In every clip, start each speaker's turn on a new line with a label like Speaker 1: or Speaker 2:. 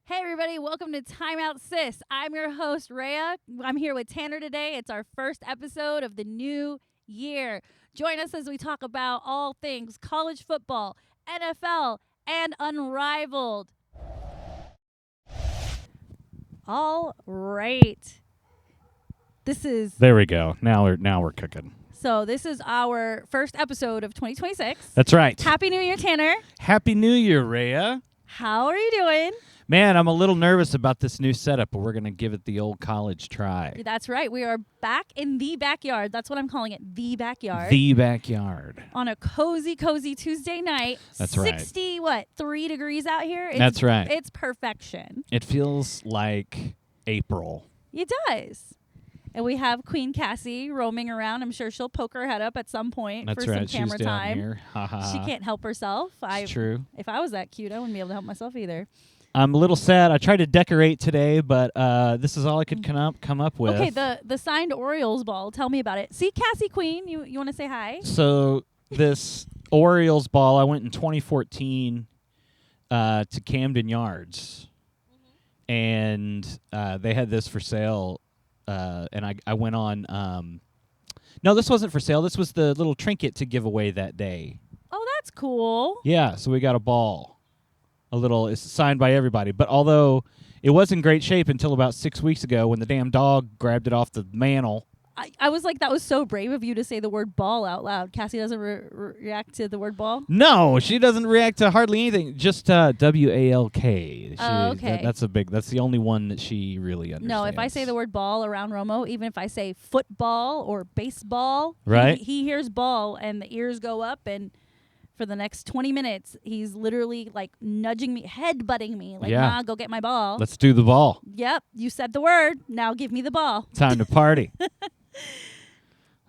Speaker 1: Hey everybody, welcome to Time Out Sis. I'm your host, Rayya. I'm here with Tanner today. It's our first episode of the new year. Join us as we talk about all things college football, NFL, and Unrivaled. All right.
Speaker 2: There we go. Now we're cooking.
Speaker 1: So this is our first episode of 2026.
Speaker 2: That's right.
Speaker 1: Happy New Year, Tanner.
Speaker 2: Happy New Year, Rayya.
Speaker 1: How are you doing?
Speaker 2: Man, I'm a little nervous about this new setup, but we're going to give it the old college try.
Speaker 1: That's right. We are back in the backyard. That's what I'm calling it, the backyard.
Speaker 2: The backyard.
Speaker 1: On a cozy Tuesday night.
Speaker 2: That's right.
Speaker 1: 3 degrees out here?
Speaker 2: That's right.
Speaker 1: It's perfection.
Speaker 2: It feels like April.
Speaker 1: It does. And we have Queen Cassie roaming around. I'm sure she'll poke her head up at some point
Speaker 2: That's
Speaker 1: for
Speaker 2: right.
Speaker 1: some camera
Speaker 2: She's down
Speaker 1: time.
Speaker 2: here. Ha, ha,
Speaker 1: She
Speaker 2: ha.
Speaker 1: can't help herself.
Speaker 2: It's true.
Speaker 1: If I was that cute, I wouldn't be able to help myself either.
Speaker 2: I'm a little sad. I tried to decorate today, but this is all I could come up with.
Speaker 1: Okay, the signed Orioles ball. Tell me about it. See, Cassie Queen, you want to say hi?
Speaker 2: So this Orioles ball, I went in 2014 to Camden Yards, and they had this for sale, and I went on. No, this wasn't for sale. This was the little trinket to give away that day.
Speaker 1: Oh, that's cool.
Speaker 2: Yeah, so we got a ball. It's signed by everybody. But although it was in great shape until about 6 weeks ago when the damn dog grabbed it off the mantle.
Speaker 1: I was like, that was so brave of you to say the word ball out loud. Cassie doesn't react to the word ball?
Speaker 2: No, she doesn't react to hardly anything. Just W-A-L-K.
Speaker 1: Oh, okay.
Speaker 2: That's the only one that she really understands.
Speaker 1: No, if I say the word ball around Romo, even if I say football or baseball,
Speaker 2: right?
Speaker 1: he hears ball and the ears go up, and for the next 20 minutes, he's literally like nudging me, head-butting me, like,
Speaker 2: Yeah.
Speaker 1: nah, go get my ball.
Speaker 2: Let's do the ball.
Speaker 1: Yep, you said the word. Now give me the ball.
Speaker 2: Time to party.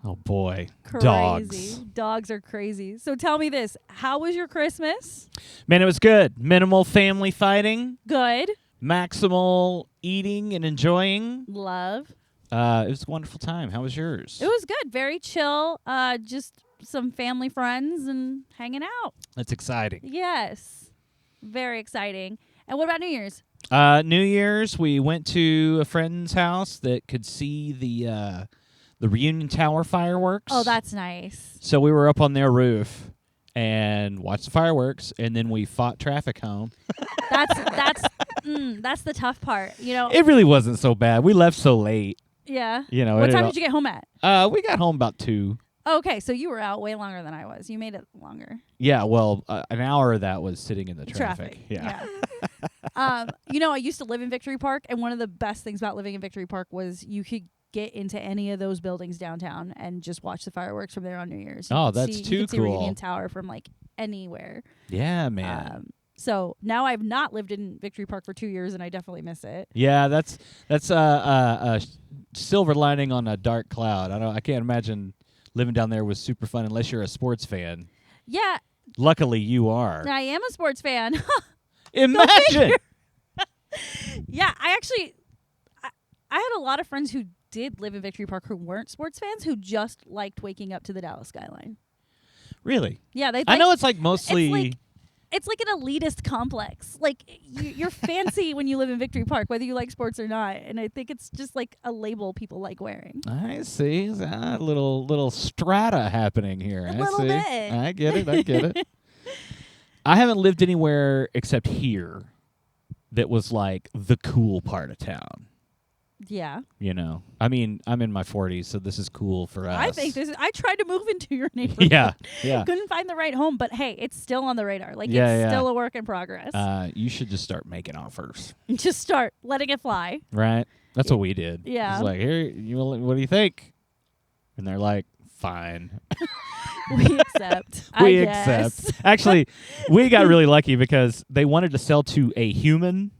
Speaker 2: Oh, boy.
Speaker 1: Crazy.
Speaker 2: Dogs.
Speaker 1: Dogs are crazy. So tell me this. How was your Christmas?
Speaker 2: Man, it was good. Minimal family fighting.
Speaker 1: Good.
Speaker 2: Maximal eating and enjoying.
Speaker 1: Love.
Speaker 2: It was a wonderful time. How was yours?
Speaker 1: It was good. Very chill. Just some family friends and hanging out.
Speaker 2: That's exciting.
Speaker 1: Yes. Very exciting. And what about New Year's?
Speaker 2: New Year's, we went to a friend's house that could see the Reunion Tower fireworks.
Speaker 1: Oh, that's nice.
Speaker 2: So we were up on their roof and watched the fireworks, and then we fought traffic home.
Speaker 1: That's the tough part. You know.
Speaker 2: It really wasn't so bad. We left so late.
Speaker 1: Yeah.
Speaker 2: You know.
Speaker 1: What time did you get home at?
Speaker 2: We got home about 2.
Speaker 1: Oh, okay, so you were out way longer than I was. You made it longer.
Speaker 2: Yeah, well, an hour of that was sitting in the traffic.
Speaker 1: Yeah. You know, I used to live in Victory Park, and one of the best things about living in Victory Park was you could get into any of those buildings downtown and just watch the fireworks from there on New Year's.
Speaker 2: Oh, that's too
Speaker 1: you could see
Speaker 2: cool.
Speaker 1: Reunion Tower from like anywhere.
Speaker 2: Yeah, man.
Speaker 1: So now I've not lived in Victory Park for 2 years, and I definitely miss it.
Speaker 2: Yeah, that's a silver lining on a dark cloud. I can't imagine living down there was super fun unless you're a sports fan.
Speaker 1: Yeah.
Speaker 2: Luckily, you are.
Speaker 1: I am a sports fan.
Speaker 2: Imagine.
Speaker 1: Yeah, I had a lot of friends who did live in Victory Park who weren't sports fans who just liked waking up to the Dallas skyline.
Speaker 2: Really?
Speaker 1: Yeah,
Speaker 2: I know it's like mostly.
Speaker 1: It's like an elitist complex. Like you're fancy when you live in Victory Park, whether you like sports or not. And I think it's just like a label people like wearing.
Speaker 2: I see. A little strata happening here.
Speaker 1: A little bit.
Speaker 2: I get it. I haven't lived anywhere except here that was like the cool part of town.
Speaker 1: Yeah.
Speaker 2: You know, I mean, I'm in my 40s, so this is cool for us.
Speaker 1: I think I tried to move into your neighborhood.
Speaker 2: Yeah.
Speaker 1: Couldn't find the right home, but hey, it's still on the radar. Like,
Speaker 2: Yeah,
Speaker 1: it's still a work in progress.
Speaker 2: You should just start making offers.
Speaker 1: Just start letting it fly.
Speaker 2: Right? That's what we did.
Speaker 1: Yeah.
Speaker 2: It's like, here, what do you think? And they're like, fine.
Speaker 1: We accept.
Speaker 2: We
Speaker 1: I guess.
Speaker 2: accept. Actually, we got really lucky because they wanted to sell to a human.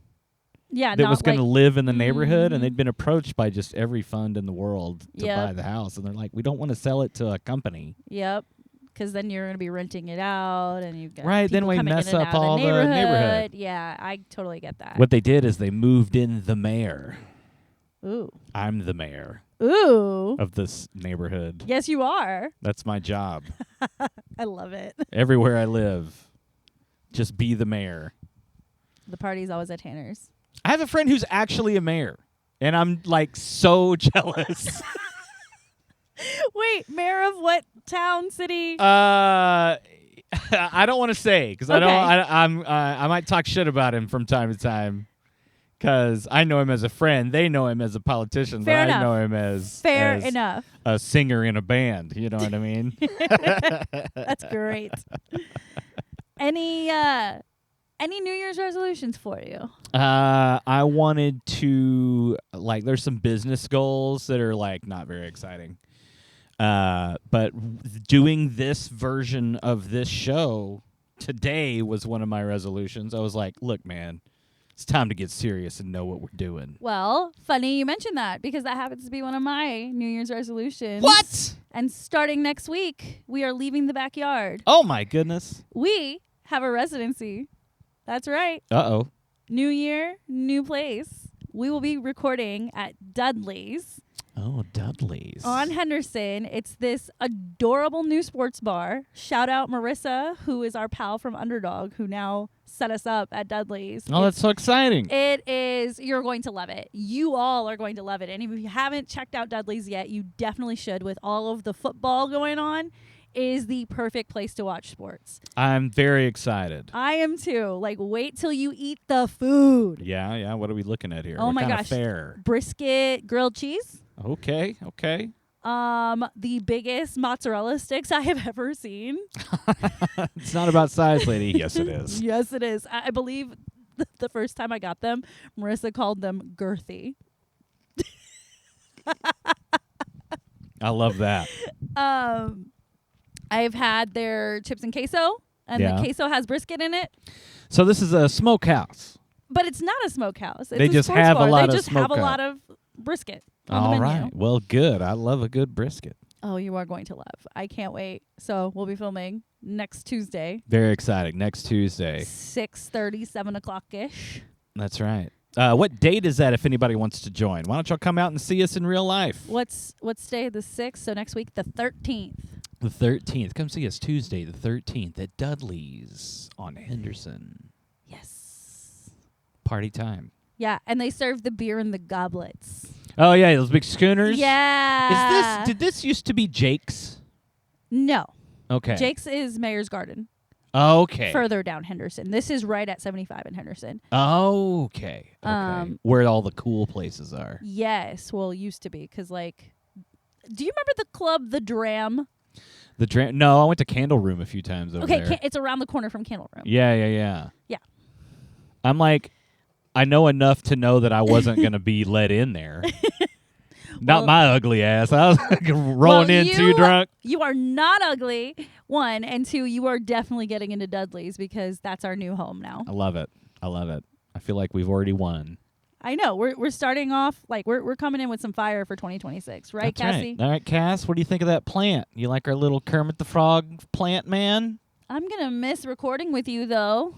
Speaker 1: Yeah,
Speaker 2: that
Speaker 1: not
Speaker 2: was going to
Speaker 1: like,
Speaker 2: live in the neighborhood, and they'd been approached by just every fund in the world to
Speaker 1: Yep.
Speaker 2: buy the house, and they're like, we don't want to sell it to a company.
Speaker 1: Yep. Because then you're going to be renting it out, and you've got
Speaker 2: Right, then
Speaker 1: people
Speaker 2: we
Speaker 1: coming
Speaker 2: mess
Speaker 1: in and
Speaker 2: up
Speaker 1: out of
Speaker 2: all the neighborhood.
Speaker 1: Yeah, I totally get that.
Speaker 2: What they did is they moved in the mayor.
Speaker 1: Ooh.
Speaker 2: I'm the mayor
Speaker 1: Ooh.
Speaker 2: of this neighborhood.
Speaker 1: Yes, you are.
Speaker 2: That's my job.
Speaker 1: I love it.
Speaker 2: Everywhere I live, just be the mayor.
Speaker 1: The party's always at Tanner's.
Speaker 2: I have a friend who's actually a mayor, and I'm like so jealous.
Speaker 1: Wait, mayor of what town, city?
Speaker 2: I don't want to say because
Speaker 1: Okay.
Speaker 2: I might talk shit about him from time to time because I know him as a friend. They know him as a politician,
Speaker 1: Fair
Speaker 2: but
Speaker 1: enough.
Speaker 2: I know him as
Speaker 1: enough.
Speaker 2: a singer in a band. You know what I mean?
Speaker 1: That's great. Any New Year's resolutions for you?
Speaker 2: I wanted to there's some business goals that are not very exciting. But doing this version of this show today was one of my resolutions. I was like, look, man, it's time to get serious and know what we're doing.
Speaker 1: Well, funny you mentioned that because that happens to be one of my New Year's resolutions.
Speaker 2: What?
Speaker 1: And starting next week, we are leaving the backyard.
Speaker 2: Oh, my goodness.
Speaker 1: We have a residency. That's right.
Speaker 2: Uh-oh.
Speaker 1: New year, new place. We will be recording at Dudley's.
Speaker 2: Oh, Dudley's.
Speaker 1: On Henderson. It's this adorable new sports bar. Shout out Marissa, who is our pal from Underdog, who now set us up at Dudley's.
Speaker 2: Oh, that's so exciting.
Speaker 1: It is. You're going to love it. You all are going to love it. And if you haven't checked out Dudley's yet, you definitely should. With all of the football going on, is the perfect place to watch sports.
Speaker 2: I'm very excited.
Speaker 1: I am too. Wait till you eat the food.
Speaker 2: Yeah. What are we looking at here?
Speaker 1: Oh
Speaker 2: what
Speaker 1: my
Speaker 2: kind
Speaker 1: gosh.
Speaker 2: of fare?
Speaker 1: Brisket, grilled cheese.
Speaker 2: Okay.
Speaker 1: The biggest mozzarella sticks I have ever seen.
Speaker 2: It's not about size, lady. Yes, it is.
Speaker 1: Yes, it is. I believe the first time I got them, Marissa called them girthy.
Speaker 2: I love that.
Speaker 1: I've had their chips and queso, and the queso has brisket in it.
Speaker 2: So this is a smokehouse.
Speaker 1: But it's not a smokehouse. It's
Speaker 2: They
Speaker 1: a
Speaker 2: just
Speaker 1: sports
Speaker 2: have
Speaker 1: bar.
Speaker 2: a lot
Speaker 1: they
Speaker 2: of
Speaker 1: just have a
Speaker 2: smokehouse.
Speaker 1: lot of brisket on
Speaker 2: All
Speaker 1: the menu.
Speaker 2: right. Well, good. I love a good brisket.
Speaker 1: Oh, you are going to love. I can't wait. So we'll be filming next Tuesday.
Speaker 2: Very exciting. Next Tuesday.
Speaker 1: 6:30, 7 o'clock-ish.
Speaker 2: That's right. What date is that if anybody wants to join? Why don't y'all come out and see us in real life?
Speaker 1: What's day? The 6th. So next week, the 13th.
Speaker 2: The 13th. Come see us Tuesday, the 13th at Dudley's on Henderson.
Speaker 1: Yes.
Speaker 2: Party time.
Speaker 1: Yeah, and they serve the beer in the goblets.
Speaker 2: Oh, yeah, those big schooners?
Speaker 1: Yeah.
Speaker 2: Did this used to be Jake's?
Speaker 1: No.
Speaker 2: Okay.
Speaker 1: Jake's is Mayor's Garden.
Speaker 2: Okay.
Speaker 1: Further down Henderson. This is right at 75 in Henderson.
Speaker 2: Okay. Where all the cool places are.
Speaker 1: Yes. Well, it used to be because, do you remember the club, The Dram?
Speaker 2: No, I went to Candle Room a few times over there.
Speaker 1: Okay, it's around the corner from Candle Room.
Speaker 2: Yeah.
Speaker 1: Yeah.
Speaker 2: I'm I know enough to know that I wasn't going to be let in there. Not my ugly ass. I was rolling in too drunk.
Speaker 1: You are not ugly, one. And two, you are definitely getting into Dudley's because that's our new home now.
Speaker 2: I love it. I feel like we've already won.
Speaker 1: I know. We're starting off, we're coming in with some fire for 2026. Right,
Speaker 2: That's
Speaker 1: Cassie?
Speaker 2: Right. All right, Cass, what do you think of that plant? You like our little Kermit the Frog plant, man?
Speaker 1: I'm going to miss recording with you, though.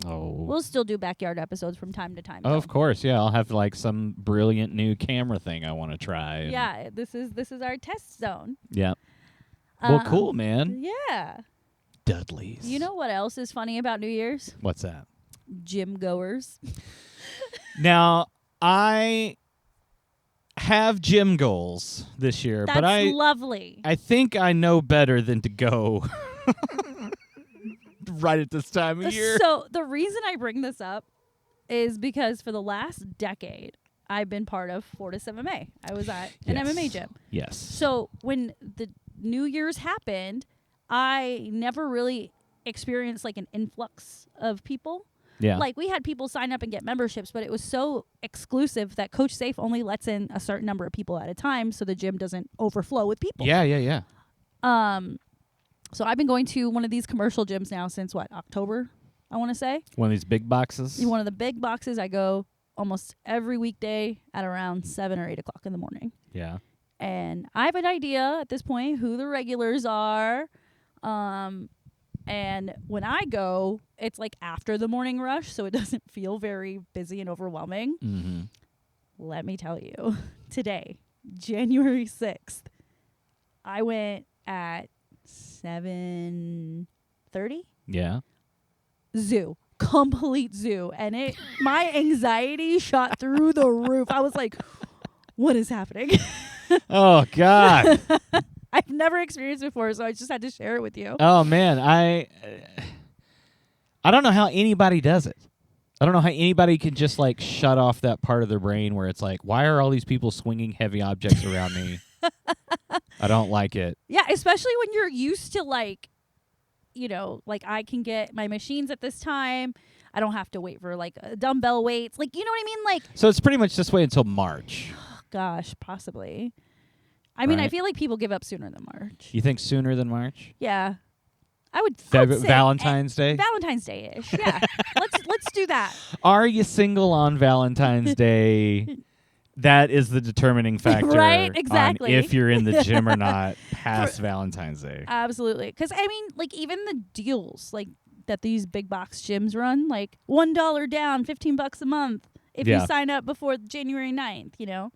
Speaker 2: Oh.
Speaker 1: We'll still do backyard episodes from time to time.
Speaker 2: Oh, of course, yeah. I'll have some brilliant new camera thing I want to try.
Speaker 1: Yeah, this is our test zone.
Speaker 2: Yeah. Well, cool, man.
Speaker 1: Yeah.
Speaker 2: Dudley's.
Speaker 1: You know what else is funny about New Year's?
Speaker 2: What's that?
Speaker 1: Gym goers.
Speaker 2: Now, I have gym goals this year,
Speaker 1: That's
Speaker 2: but
Speaker 1: lovely.
Speaker 2: I think I know better than to go right at this time of year.
Speaker 1: So the reason I bring this up is because for the last decade, I've been part of Fortis MMA. I was at an MMA gym.
Speaker 2: Yes.
Speaker 1: So when the New Year's happened, I never really experienced an influx of people.
Speaker 2: Yeah.
Speaker 1: We had people sign up and get memberships, but it was so exclusive that Coach Safe only lets in a certain number of people at a time so the gym doesn't overflow with people.
Speaker 2: Yeah.
Speaker 1: So I've been going to one of these commercial gyms now since October, I want to say.
Speaker 2: One of these big boxes?
Speaker 1: One of the big boxes. I go almost every weekday at around 7 or 8 o'clock in the morning.
Speaker 2: Yeah.
Speaker 1: And I have an idea at this point who the regulars are. And when I go, it's after the morning rush, so it doesn't feel very busy and overwhelming.
Speaker 2: Mm-hmm.
Speaker 1: Let me tell you, today, January 6th, I went at 7:30.
Speaker 2: Yeah.
Speaker 1: Zoo. complete zoo, and my anxiety shot through the roof. I was like, what is happening?
Speaker 2: Oh God.
Speaker 1: I've never experienced before, so I just had to share it with you.
Speaker 2: Oh man, I don't know how anybody does it. I don't know how anybody can just like shut off that part of their brain where it's like, why are all these people swinging heavy objects around me? I don't like it.
Speaker 1: Yeah, especially when you're used to like, like I can get my machines at this time. I don't have to wait for like dumbbell weights. Like, you know what I mean? Like,
Speaker 2: so it's pretty much this way until March.
Speaker 1: Gosh, possibly. I mean, I
Speaker 2: Right.
Speaker 1: feel like people give up sooner than March.
Speaker 2: You think sooner than March?
Speaker 1: Yeah. I would say
Speaker 2: Valentine's Day?
Speaker 1: Valentine's Day-ish. Yeah. let's do that.
Speaker 2: Are you single on Valentine's Day? That is the determining factor.
Speaker 1: Right, exactly.
Speaker 2: On if you're in the gym or not past Valentine's Day.
Speaker 1: Absolutely. Because, I mean, like, even the deals, like, that these big box gyms run, like, $1 down, $15 a month if you sign up before January 9th,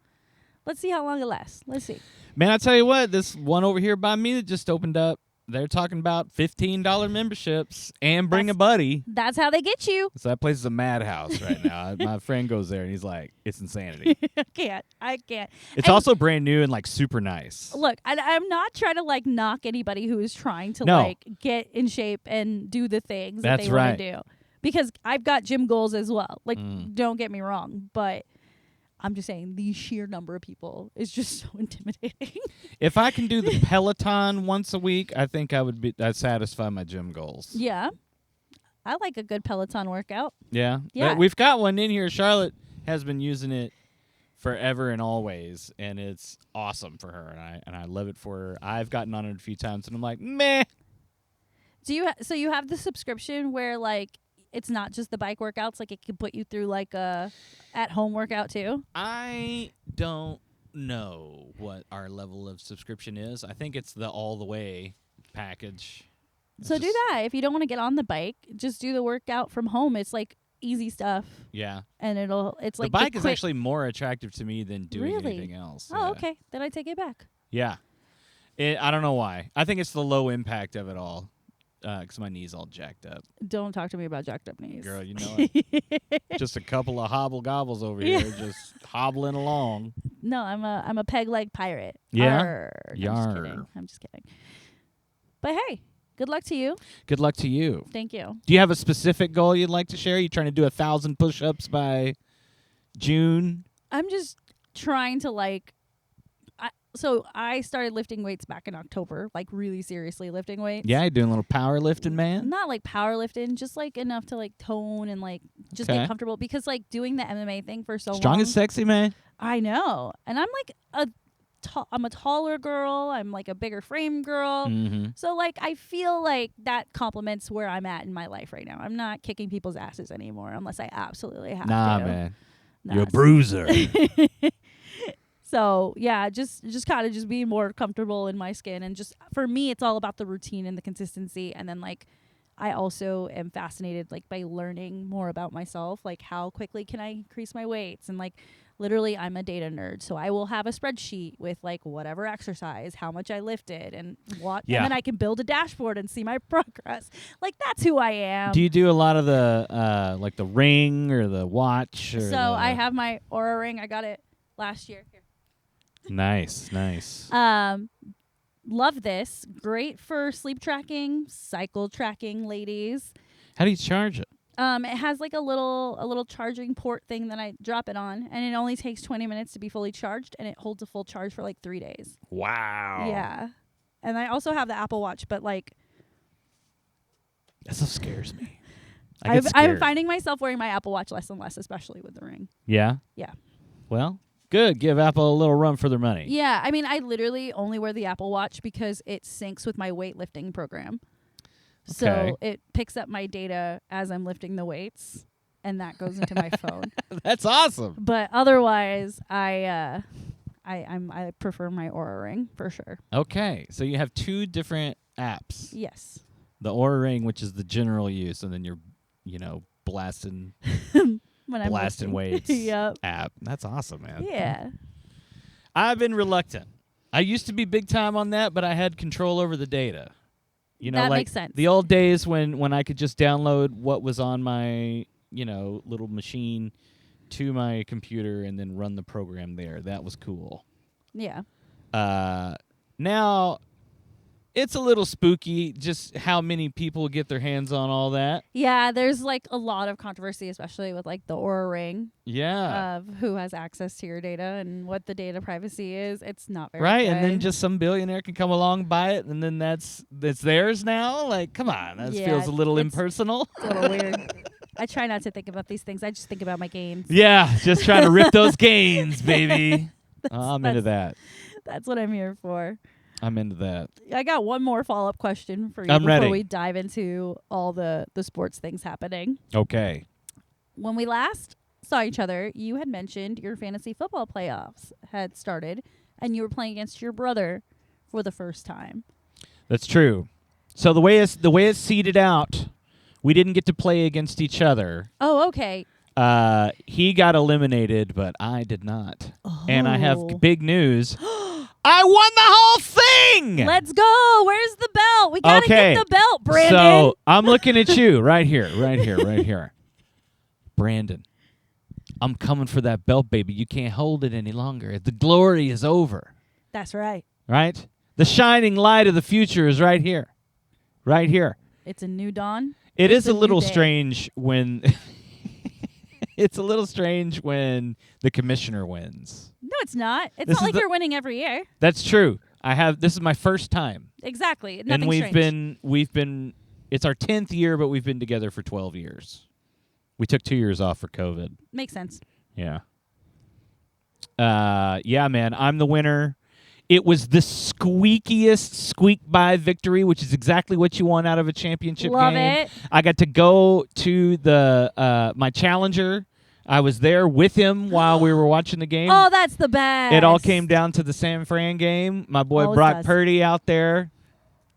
Speaker 1: Let's see how long it lasts. Let's see.
Speaker 2: Man, I tell you what, this one over here by me that just opened up, they're talking about $15 memberships and bring a buddy.
Speaker 1: That's how they get you.
Speaker 2: So that place is a madhouse right now. My friend goes there and he's like, it's insanity.
Speaker 1: I can't.
Speaker 2: It's also brand new and like super nice.
Speaker 1: Look, I'm not trying to like knock anybody who is trying to
Speaker 2: No.
Speaker 1: like get in shape and do the things that
Speaker 2: That's
Speaker 1: they want
Speaker 2: right.
Speaker 1: to do. Because I've got gym goals as well. Like, don't get me wrong, but I'm just saying the sheer number of people is just so intimidating.
Speaker 2: If I can do the Peloton once a week, I think I'd satisfy my gym goals.
Speaker 1: Yeah. I like a good Peloton workout.
Speaker 2: Yeah.
Speaker 1: Yeah.
Speaker 2: We've got one in here. Charlotte has been using it forever and always, and it's awesome for her, and I love it for her. I've gotten on it a few times, and I'm like, meh.
Speaker 1: Do you so you have the subscription where like it's not just the bike workouts, like it can put you through like a at-home workout too?
Speaker 2: I don't know what our level of subscription is. I think it's the all the way package.
Speaker 1: So do that. If you don't want to get on the bike, just do the workout from home. It's like easy stuff.
Speaker 2: Yeah.
Speaker 1: And it's like
Speaker 2: the bike is actually more attractive to me than doing
Speaker 1: Really?
Speaker 2: anything else.
Speaker 1: Oh, okay. Then I take it back.
Speaker 2: Yeah. I don't know why. I think it's the low impact of it all. Because my knee's all jacked up.
Speaker 1: Don't talk to me about jacked up knees.
Speaker 2: Girl, you know it. Just a couple of hobble gobbles over here, just hobbling along.
Speaker 1: No, I'm a peg leg pirate.
Speaker 2: Yeah?
Speaker 1: Arr. No, I'm just kidding. But hey, good luck to you.
Speaker 2: Good luck to you.
Speaker 1: Thank you.
Speaker 2: Do you have a specific goal you'd like to share? You trying to do 1,000 push-ups by June?
Speaker 1: I'm just trying to like. So I started lifting weights back in October, like really seriously lifting weights.
Speaker 2: Yeah, you're doing a little powerlifting, man.
Speaker 1: Not like powerlifting, just like enough to like tone and like just get comfortable. Because like doing the MMA thing for so long.
Speaker 2: Strong and sexy, man.
Speaker 1: I know, and I'm like I'm a taller girl. I'm like a bigger frame girl.
Speaker 2: Mm-hmm.
Speaker 1: So like I feel like that complements where I'm at in my life right now. I'm not kicking people's asses anymore unless I absolutely have to.
Speaker 2: Nah, man.
Speaker 1: Nah,
Speaker 2: You're a bruiser.
Speaker 1: So yeah, just kind of just being more comfortable in my skin, and just for me, it's all about the routine and the consistency. And then like, I also am fascinated like by learning more about myself, like how quickly can I increase my weights, and like literally I'm a data nerd, so I will have a spreadsheet with like whatever exercise, how much I lifted, and what, and then I can build a dashboard and see my progress. Like that's who I am.
Speaker 2: Do you do a lot of the like the ring or the watch? Or
Speaker 1: so I have my Aura ring. I got it last year. Here.
Speaker 2: Nice.
Speaker 1: Love this. Great for sleep tracking, cycle tracking, ladies.
Speaker 2: How do you charge it?
Speaker 1: It has like a little charging port thing that I drop it on, and it only takes 20 minutes to be fully charged, and it holds a full charge for like 3 days.
Speaker 2: Wow.
Speaker 1: Yeah. And I also have the Apple Watch, but like
Speaker 2: that stuff scares me.
Speaker 1: I'm finding myself wearing my Apple Watch less and less, especially with the ring.
Speaker 2: Yeah?
Speaker 1: Yeah.
Speaker 2: Well, good. Give Apple a little run for their money.
Speaker 1: Yeah. I mean, I literally only wear the Apple Watch because it syncs with my weightlifting program.
Speaker 2: Okay.
Speaker 1: So it picks up my data as I'm lifting the weights, and that goes into my phone.
Speaker 2: That's awesome.
Speaker 1: But otherwise, I prefer my Aura ring for sure.
Speaker 2: Okay. So you have 2 different apps.
Speaker 1: Yes.
Speaker 2: The Aura ring, which is the general use, and then you're, blasting weights
Speaker 1: Yep.
Speaker 2: app. That's awesome, man.
Speaker 1: Yeah.
Speaker 2: I've been reluctant. I used to be big time on that, but I had control over the data. You know,
Speaker 1: that
Speaker 2: like
Speaker 1: makes sense.
Speaker 2: the old days when I could just download what was on my, little machine to my computer and then run the program there. That was cool.
Speaker 1: Yeah.
Speaker 2: Now it's a little spooky just how many people get their hands on all that.
Speaker 1: Yeah, there's like a lot of controversy, especially with like the Aura Ring
Speaker 2: Yeah.
Speaker 1: of who has access to your data and what the data privacy is. It's not very
Speaker 2: Right,
Speaker 1: good.
Speaker 2: and then just some billionaire can come along, buy it, and then it's theirs now. Like, come on, that
Speaker 1: Yeah,
Speaker 2: feels a little
Speaker 1: it's-
Speaker 2: impersonal.
Speaker 1: It's a little weird. I try not to think about these things. I just think about my gains.
Speaker 2: Yeah, just trying to rip those gains, baby. I'm into that.
Speaker 1: That's what I'm here for.
Speaker 2: I'm into that.
Speaker 1: I got one more follow-up question for you
Speaker 2: I'm
Speaker 1: before
Speaker 2: ready.
Speaker 1: we dive into all the sports things happening.
Speaker 2: Okay.
Speaker 1: When we last saw each other, you had mentioned your fantasy football playoffs had started, and you were playing against your brother for the first time.
Speaker 2: That's true. So the way it's seeded out, we didn't get to play against each other.
Speaker 1: Oh, okay.
Speaker 2: He got eliminated, but I did not.
Speaker 1: Oh.
Speaker 2: And I have big news. I won the whole thing!
Speaker 1: Let's go. Where's the belt? We got to
Speaker 2: Okay.
Speaker 1: get the belt, Brandon.
Speaker 2: So I'm looking at you right here. Brandon, I'm coming for that belt, baby. You can't hold it any longer. The glory is over.
Speaker 1: That's right.
Speaker 2: Right? The shining light of the future is right here. Right here.
Speaker 1: It's a new dawn.
Speaker 2: It
Speaker 1: It's
Speaker 2: is a
Speaker 1: new
Speaker 2: little
Speaker 1: day.
Speaker 2: strange when it's a little strange when the commissioner wins.
Speaker 1: No, it's not. It's
Speaker 2: This
Speaker 1: not
Speaker 2: is
Speaker 1: like
Speaker 2: the-
Speaker 1: you're winning every year.
Speaker 2: That's true. This is my first time.
Speaker 1: Exactly.
Speaker 2: And
Speaker 1: Nothing
Speaker 2: we've
Speaker 1: strange.
Speaker 2: been it's our 10th year, but we've been together for 12 years. We took 2 years off for COVID.
Speaker 1: Makes sense.
Speaker 2: Yeah. Yeah, man, I'm the winner. It was the squeakiest squeak by victory, which is exactly what you want out of a championship
Speaker 1: Love
Speaker 2: game.
Speaker 1: it.
Speaker 2: I got to go to the my challenger. I was there with him while we were watching the game.
Speaker 1: Oh, that's the best.
Speaker 2: It all came down to the San Fran game. My boy
Speaker 1: Always
Speaker 2: Brock
Speaker 1: does.
Speaker 2: Purdy out there.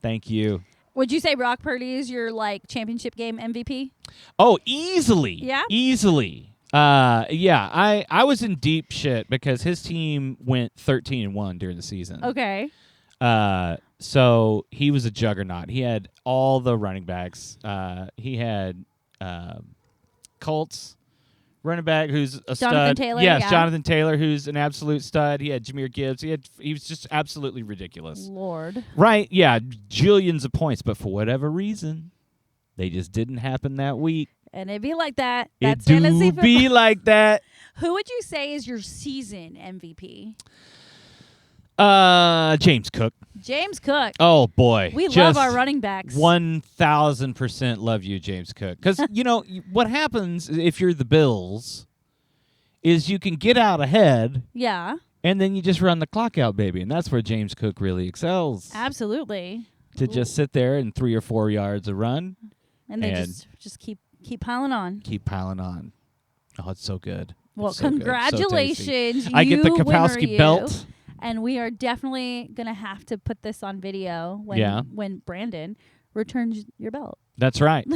Speaker 2: Thank you.
Speaker 1: Would you say Brock Purdy is your like championship game MVP?
Speaker 2: Oh, easily.
Speaker 1: Yeah?
Speaker 2: Easily. Yeah, I was in deep shit because his team went 13-1 during the season.
Speaker 1: Okay.
Speaker 2: So he was a juggernaut. He had all the running backs. He had Colts running back who's a stud.
Speaker 1: Jonathan Taylor,
Speaker 2: Yes,
Speaker 1: yeah.
Speaker 2: Jonathan Taylor, who's an absolute stud. He had Jahmyr Gibbs. He was just absolutely ridiculous.
Speaker 1: Lord.
Speaker 2: Right? Yeah, jillions of points, but for whatever reason, they just didn't happen that week.
Speaker 1: And it'd be like that.
Speaker 2: It
Speaker 1: That's fantasy
Speaker 2: do be
Speaker 1: football.
Speaker 2: like that.
Speaker 1: Who would you say is your season MVP?
Speaker 2: James Cook.
Speaker 1: James Cook.
Speaker 2: Oh boy,
Speaker 1: We
Speaker 2: just
Speaker 1: love our running backs.
Speaker 2: 1,000% love you, James Cook. Because what happens if you're the Bills is you can get out ahead
Speaker 1: Yeah,
Speaker 2: and then you just run the clock out, baby, and that's where James Cook really excels.
Speaker 1: absolutely.
Speaker 2: To just sit there and 3 or 4 yards of run,
Speaker 1: And they
Speaker 2: And-
Speaker 1: just keep piling on.
Speaker 2: keep piling on. Oh, it's so good.
Speaker 1: Well,
Speaker 2: It's so good. So tasty.
Speaker 1: congratulations.
Speaker 2: I get the
Speaker 1: you winner,
Speaker 2: Kapowski
Speaker 1: you.
Speaker 2: belt.
Speaker 1: And we are definitely going to have to put this on video
Speaker 2: Yeah.
Speaker 1: when Brandon returns your belt.
Speaker 2: That's right.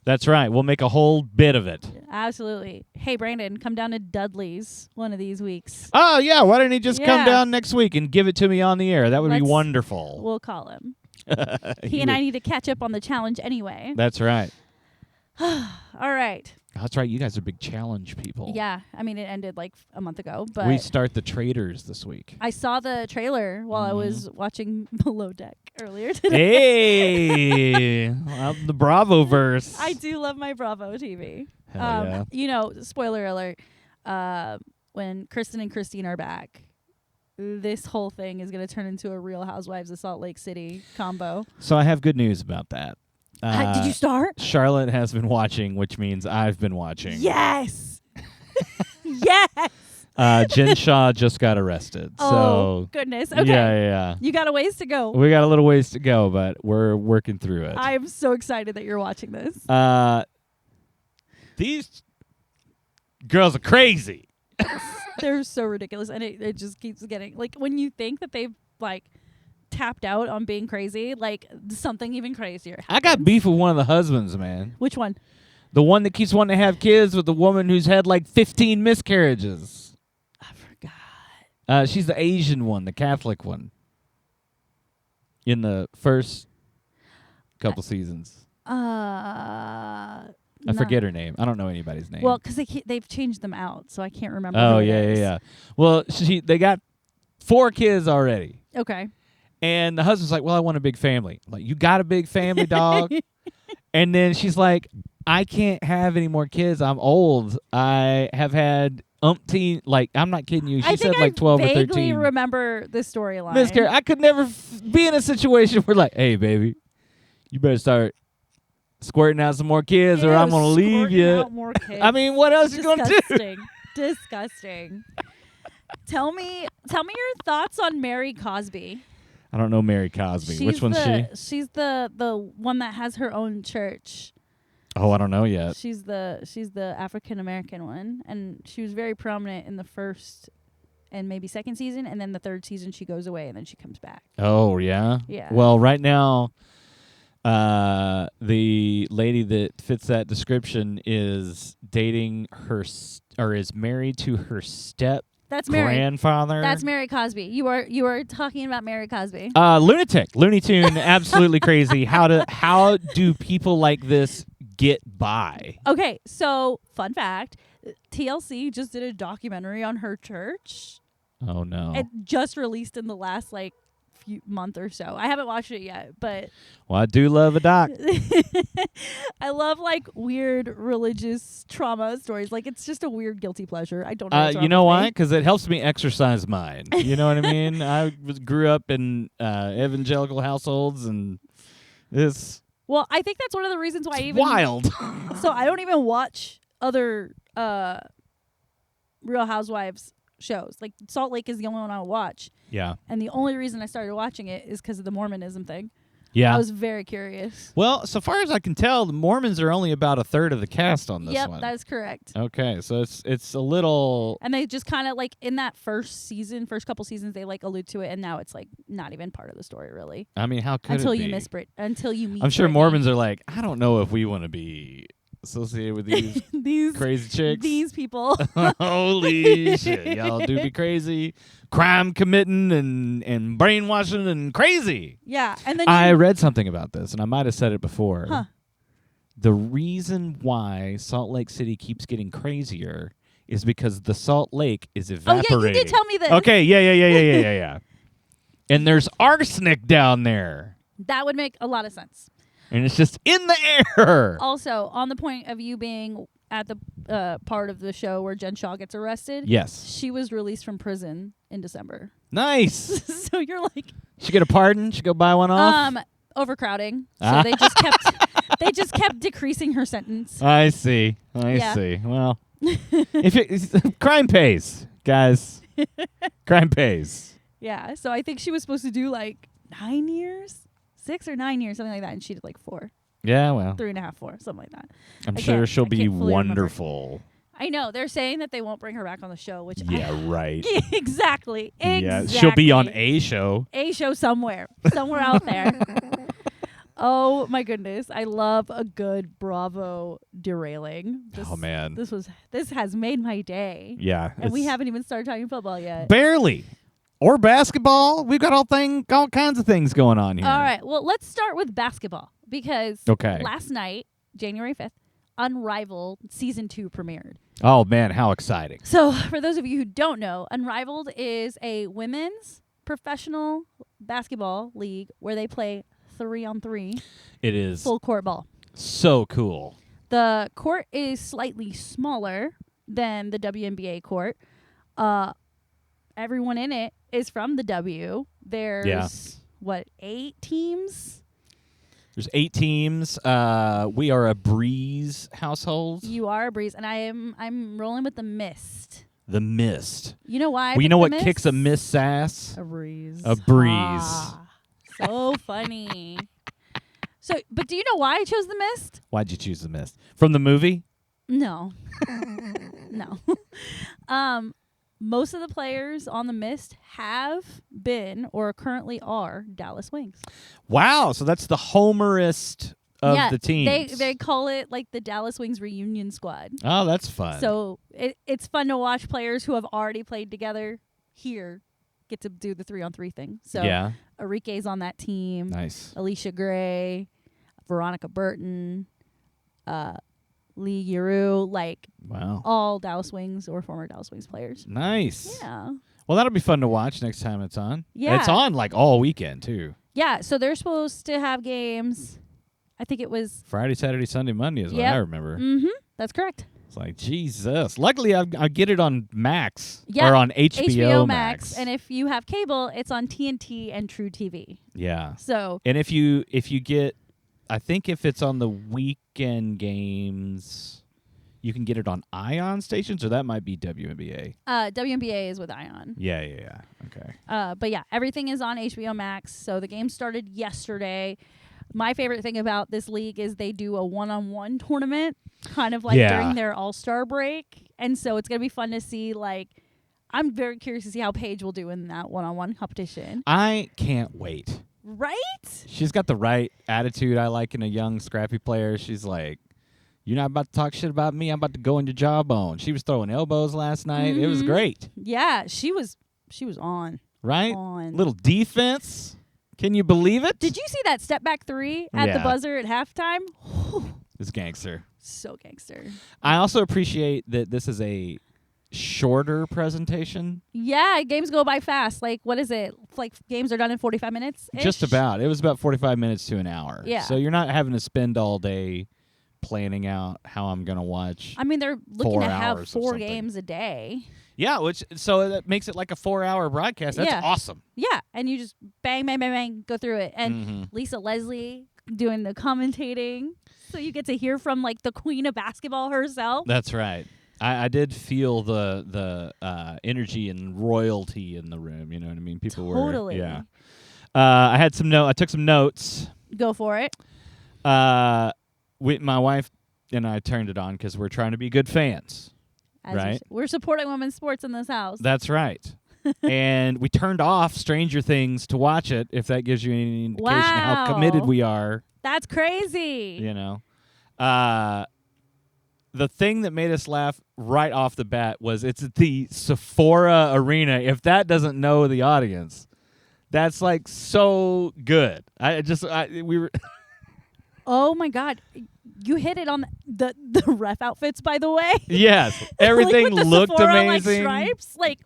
Speaker 2: That's right. We'll make a whole bit of it.
Speaker 1: Absolutely. Hey, Brandon, come down to Dudley's one of these weeks.
Speaker 2: Oh, yeah. Why don't he just come
Speaker 1: Yeah.
Speaker 2: down next week and give it to me on the air? That would be
Speaker 1: Let's-
Speaker 2: wonderful.
Speaker 1: We'll call him. He and I need to catch up on the challenge anyway.
Speaker 2: That's right.
Speaker 1: All right.
Speaker 2: That's right. You guys are big challenge people.
Speaker 1: Yeah. I mean, it ended like a month ago, but
Speaker 2: We start the traders this week.
Speaker 1: I saw the trailer while I
Speaker 2: Mm-hmm.
Speaker 1: was watching Below Deck earlier today.
Speaker 2: Hey, the Bravo verse.
Speaker 1: I do love my Bravo TV.
Speaker 2: Hell yeah.
Speaker 1: Spoiler alert. When Kristen and Christine are back, this whole thing is going to turn into a Real Housewives of Salt Lake City combo.
Speaker 2: So I have good news about that.
Speaker 1: Did you start?
Speaker 2: Charlotte has been watching, which means I've been watching.
Speaker 1: Yes. Yes.
Speaker 2: Jen Shaw just got arrested.
Speaker 1: Oh,
Speaker 2: So
Speaker 1: goodness. Okay.
Speaker 2: yeah.
Speaker 1: You got a ways to go.
Speaker 2: We got a little ways to go, but we're working through it.
Speaker 1: I am so excited that you're watching this.
Speaker 2: These girls are crazy.
Speaker 1: They're so ridiculous, and it just keeps getting like when you think that they've like tapped out on being crazy, like something even crazier happens.
Speaker 2: I got beef with one of the husbands, man.
Speaker 1: Which one?
Speaker 2: The one that keeps wanting to have kids with the woman who's had like 15 miscarriages.
Speaker 1: I forgot.
Speaker 2: She's the Asian one, the Catholic one. In the first couple seasons? I
Speaker 1: No.
Speaker 2: forget her name. I don't know anybody's name.
Speaker 1: Well, because they've changed them out, so I can't remember.
Speaker 2: Oh,
Speaker 1: who it
Speaker 2: yeah,
Speaker 1: is.
Speaker 2: yeah. Well, they got 4 kids already.
Speaker 1: Okay.
Speaker 2: And the husband's like, well, I want a big family. I'm like, you got a big family, dog? And then she's like, I can't have any more kids. I'm old. I have had umpteen, like, I'm not kidding you. She said like 12 or 13.
Speaker 1: I vaguely remember the storyline.
Speaker 2: Miss Carey, I could never be in a situation where like, hey, baby, you better start squirting out some more kids or I'm going to leave you.
Speaker 1: Out more kids.
Speaker 2: I mean, what else you going to do?
Speaker 1: Disgusting. Tell me your thoughts on Mary Cosby.
Speaker 2: I don't know Mary Cosby. Which one's she?
Speaker 1: She's the one that has her own church.
Speaker 2: Oh, I don't know yet.
Speaker 1: She's the African American one, and she was very prominent in the first and maybe second season, and then the third season she goes away and then she comes back.
Speaker 2: Oh, yeah?
Speaker 1: Yeah.
Speaker 2: Well, right now, the lady that fits that description is dating is married to her
Speaker 1: That's Mary.
Speaker 2: grandfather.
Speaker 1: That's Mary Cosby. You are talking about Mary Cosby.
Speaker 2: Lunatic, Looney Tune, absolutely crazy. How do people like this get by?
Speaker 1: Okay, so fun fact, TLC just did a documentary on her church.
Speaker 2: Oh no!
Speaker 1: It just released in the last few month or so. I haven't watched it yet, but
Speaker 2: well, I do love a doc.
Speaker 1: I love weird religious trauma stories. It's just a weird guilty pleasure. I don't know. What's wrong
Speaker 2: you know
Speaker 1: with
Speaker 2: why?
Speaker 1: me.
Speaker 2: Because it helps me exercise mine. You know what I mean? I grew up in evangelical households, and it's
Speaker 1: Well, I think that's one of the reasons why
Speaker 2: wild.
Speaker 1: So I don't even watch other Real Housewives shows. Salt Lake is the only one I watch.
Speaker 2: Yeah.
Speaker 1: And the only reason I started watching it is because of the Mormonism thing.
Speaker 2: Yeah.
Speaker 1: I was very curious.
Speaker 2: Well, so far as I can tell, the Mormons are only about a third of the cast on this one.
Speaker 1: Yep, that is correct.
Speaker 2: Okay, so it's a little.
Speaker 1: And they just kind of in that first couple seasons, they allude to it, and now it's not even part of the story really.
Speaker 2: I mean, how could
Speaker 1: until
Speaker 2: it
Speaker 1: you
Speaker 2: be?
Speaker 1: until you meet.
Speaker 2: I'm sure
Speaker 1: Brittany.
Speaker 2: Mormons are like, I don't know if we want to be associated with these crazy chicks.
Speaker 1: These people.
Speaker 2: Holy shit, y'all do be crazy, crime committing and brainwashing and crazy.
Speaker 1: Yeah, and then
Speaker 2: I read something about this, and I might have said it before.
Speaker 1: Huh.
Speaker 2: The reason why Salt Lake City keeps getting crazier is because the Salt Lake is evaporating.
Speaker 1: Oh yeah, you did tell me this.
Speaker 2: Okay, yeah. And there's arsenic down there.
Speaker 1: That would make a lot of sense.
Speaker 2: And it's just in the air.
Speaker 1: Also, on the point of you being at the part of the show where Jen Shaw gets arrested,
Speaker 2: Yes.
Speaker 1: she was released from prison in December.
Speaker 2: Nice.
Speaker 1: So you're
Speaker 2: She get a pardon? She go buy one off?
Speaker 1: Overcrowding. So they just kept decreasing her sentence.
Speaker 2: I see.
Speaker 1: Yeah.
Speaker 2: Well, crime pays, guys. Crime pays.
Speaker 1: Yeah. So I think she was supposed to do 9 years, 6 or 9 years, something like that, and she did 4.
Speaker 2: Yeah, well.
Speaker 1: 3.5, 4, something like that.
Speaker 2: I'm sure she'll be
Speaker 1: can't fully
Speaker 2: wonderful.
Speaker 1: I know. They're saying that they won't bring her back on the show, which
Speaker 2: Right.
Speaker 1: Exactly.
Speaker 2: Yeah, she'll be on a show.
Speaker 1: A show somewhere out there. Oh my goodness. I love a good Bravo derailing.
Speaker 2: Oh man.
Speaker 1: This has made my day.
Speaker 2: Yeah.
Speaker 1: And we haven't even started talking football yet.
Speaker 2: Barely. Or basketball. We've got all kinds of things going on here.
Speaker 1: All right. Well, let's start with basketball because last night, January 5th, Unrivaled Season 2 premiered.
Speaker 2: Oh, man, how exciting.
Speaker 1: So, for those of you who don't know, Unrivaled is a women's professional basketball league where they play 3-on-3.
Speaker 2: It is.
Speaker 1: Full court ball.
Speaker 2: So cool.
Speaker 1: The court is slightly smaller than the WNBA court. Everyone in it is from the W. There's, 8 teams?
Speaker 2: There's 8 teams. We are a Breeze household.
Speaker 1: You are a Breeze, and I'm rolling with the Mist.
Speaker 2: The Mist.
Speaker 1: You know why?
Speaker 2: Well, you know what
Speaker 1: Mist?
Speaker 2: kicks a Mist ass?
Speaker 1: A Breeze.
Speaker 2: A Breeze.
Speaker 1: So funny. But do you know why I chose the Mist?
Speaker 2: Why'd you choose the Mist? From the movie?
Speaker 1: No. No. Most of the players on the Mist have been or currently are Dallas Wings.
Speaker 2: Wow, so that's the homerist of the teams.
Speaker 1: They call it the Dallas Wings reunion squad.
Speaker 2: Oh, that's fun.
Speaker 1: So it's fun to watch players who have already played together here get to do the 3-on-3 thing. So
Speaker 2: yeah.
Speaker 1: Enrique's on that team.
Speaker 2: Nice.
Speaker 1: Alicia Gray, Veronica Burton, Lee Giroux, like
Speaker 2: Wow.
Speaker 1: all Dallas Wings or former Dallas Wings players.
Speaker 2: Nice.
Speaker 1: Yeah.
Speaker 2: Well, that'll be fun to watch next time it's on.
Speaker 1: Yeah.
Speaker 2: It's on like all weekend too.
Speaker 1: Yeah, so they're supposed to have games. I think it was
Speaker 2: Friday, Saturday, Sunday, Monday is what I remember.
Speaker 1: Mm-hmm. That's correct.
Speaker 2: It's like, Jesus. Luckily, I get it on Max
Speaker 1: Yeah,
Speaker 2: or on HBO
Speaker 1: Max. And if you have cable, it's on TNT and True TV.
Speaker 2: Yeah.
Speaker 1: So
Speaker 2: And if you get, I think if it's on the weekend games, you can get it on Ion stations, or that might be WNBA.
Speaker 1: WNBA is with Ion.
Speaker 2: Yeah. Okay.
Speaker 1: But yeah, everything is on HBO Max. So the game started yesterday. My favorite thing about this league is they do a one-on-one tournament, kind of like during their All-Star break. And so it's going to be fun to see, like, I'm very curious to see how Paige will do in that one-on-one competition.
Speaker 2: I can't wait.
Speaker 1: Right?
Speaker 2: She's got the right attitude I like in a young, scrappy player. She's like, you're not about to talk shit about me. I'm about to go in your jawbone. She was throwing elbows last night.
Speaker 1: Mm-hmm.
Speaker 2: It was great.
Speaker 1: Yeah, she was on.
Speaker 2: Right?
Speaker 1: On.
Speaker 2: Little defense. Can you believe it?
Speaker 1: Did you see that step back three at the buzzer at halftime?
Speaker 2: It's gangster.
Speaker 1: So gangster.
Speaker 2: I also appreciate that this is a shorter presentation.
Speaker 1: Yeah, games go by fast. Like, what is it? Like, games are done in 45 minutes?
Speaker 2: Just about. It was about 45 minutes to an hour.
Speaker 1: Yeah.
Speaker 2: So you're not having to spend all day planning out how I'm going to watch.
Speaker 1: I mean, they're looking
Speaker 2: 4
Speaker 1: to have
Speaker 2: hours of
Speaker 1: 4
Speaker 2: something.
Speaker 1: games a day.
Speaker 2: Yeah, so that makes it like a 4-hour broadcast. That's awesome.
Speaker 1: Yeah, and you just bang, bang, bang, bang, go through it. And Lisa Leslie doing the commentating. So you get to hear from, like, the queen of basketball herself.
Speaker 2: That's right. I did feel the energy and royalty in the room. You know what I mean? People
Speaker 1: Totally.
Speaker 2: were. Yeah. I took some notes.
Speaker 1: Go for it.
Speaker 2: My wife and I turned it on because we're trying to be good fans. Right.
Speaker 1: We're supporting women's sports in this house.
Speaker 2: That's right. And we turned off Stranger Things to watch it, if that gives you any indication how committed we are.
Speaker 1: That's crazy.
Speaker 2: You know. The thing that made us laugh right off the bat was it's at the Sephora Arena. If that doesn't know the audience, that's like so good. We were.
Speaker 1: Oh my God. You hit it on the ref outfits, by the way.
Speaker 2: Yes. Everything
Speaker 1: like
Speaker 2: looked
Speaker 1: Sephora,
Speaker 2: amazing.
Speaker 1: Like, stripes. Like,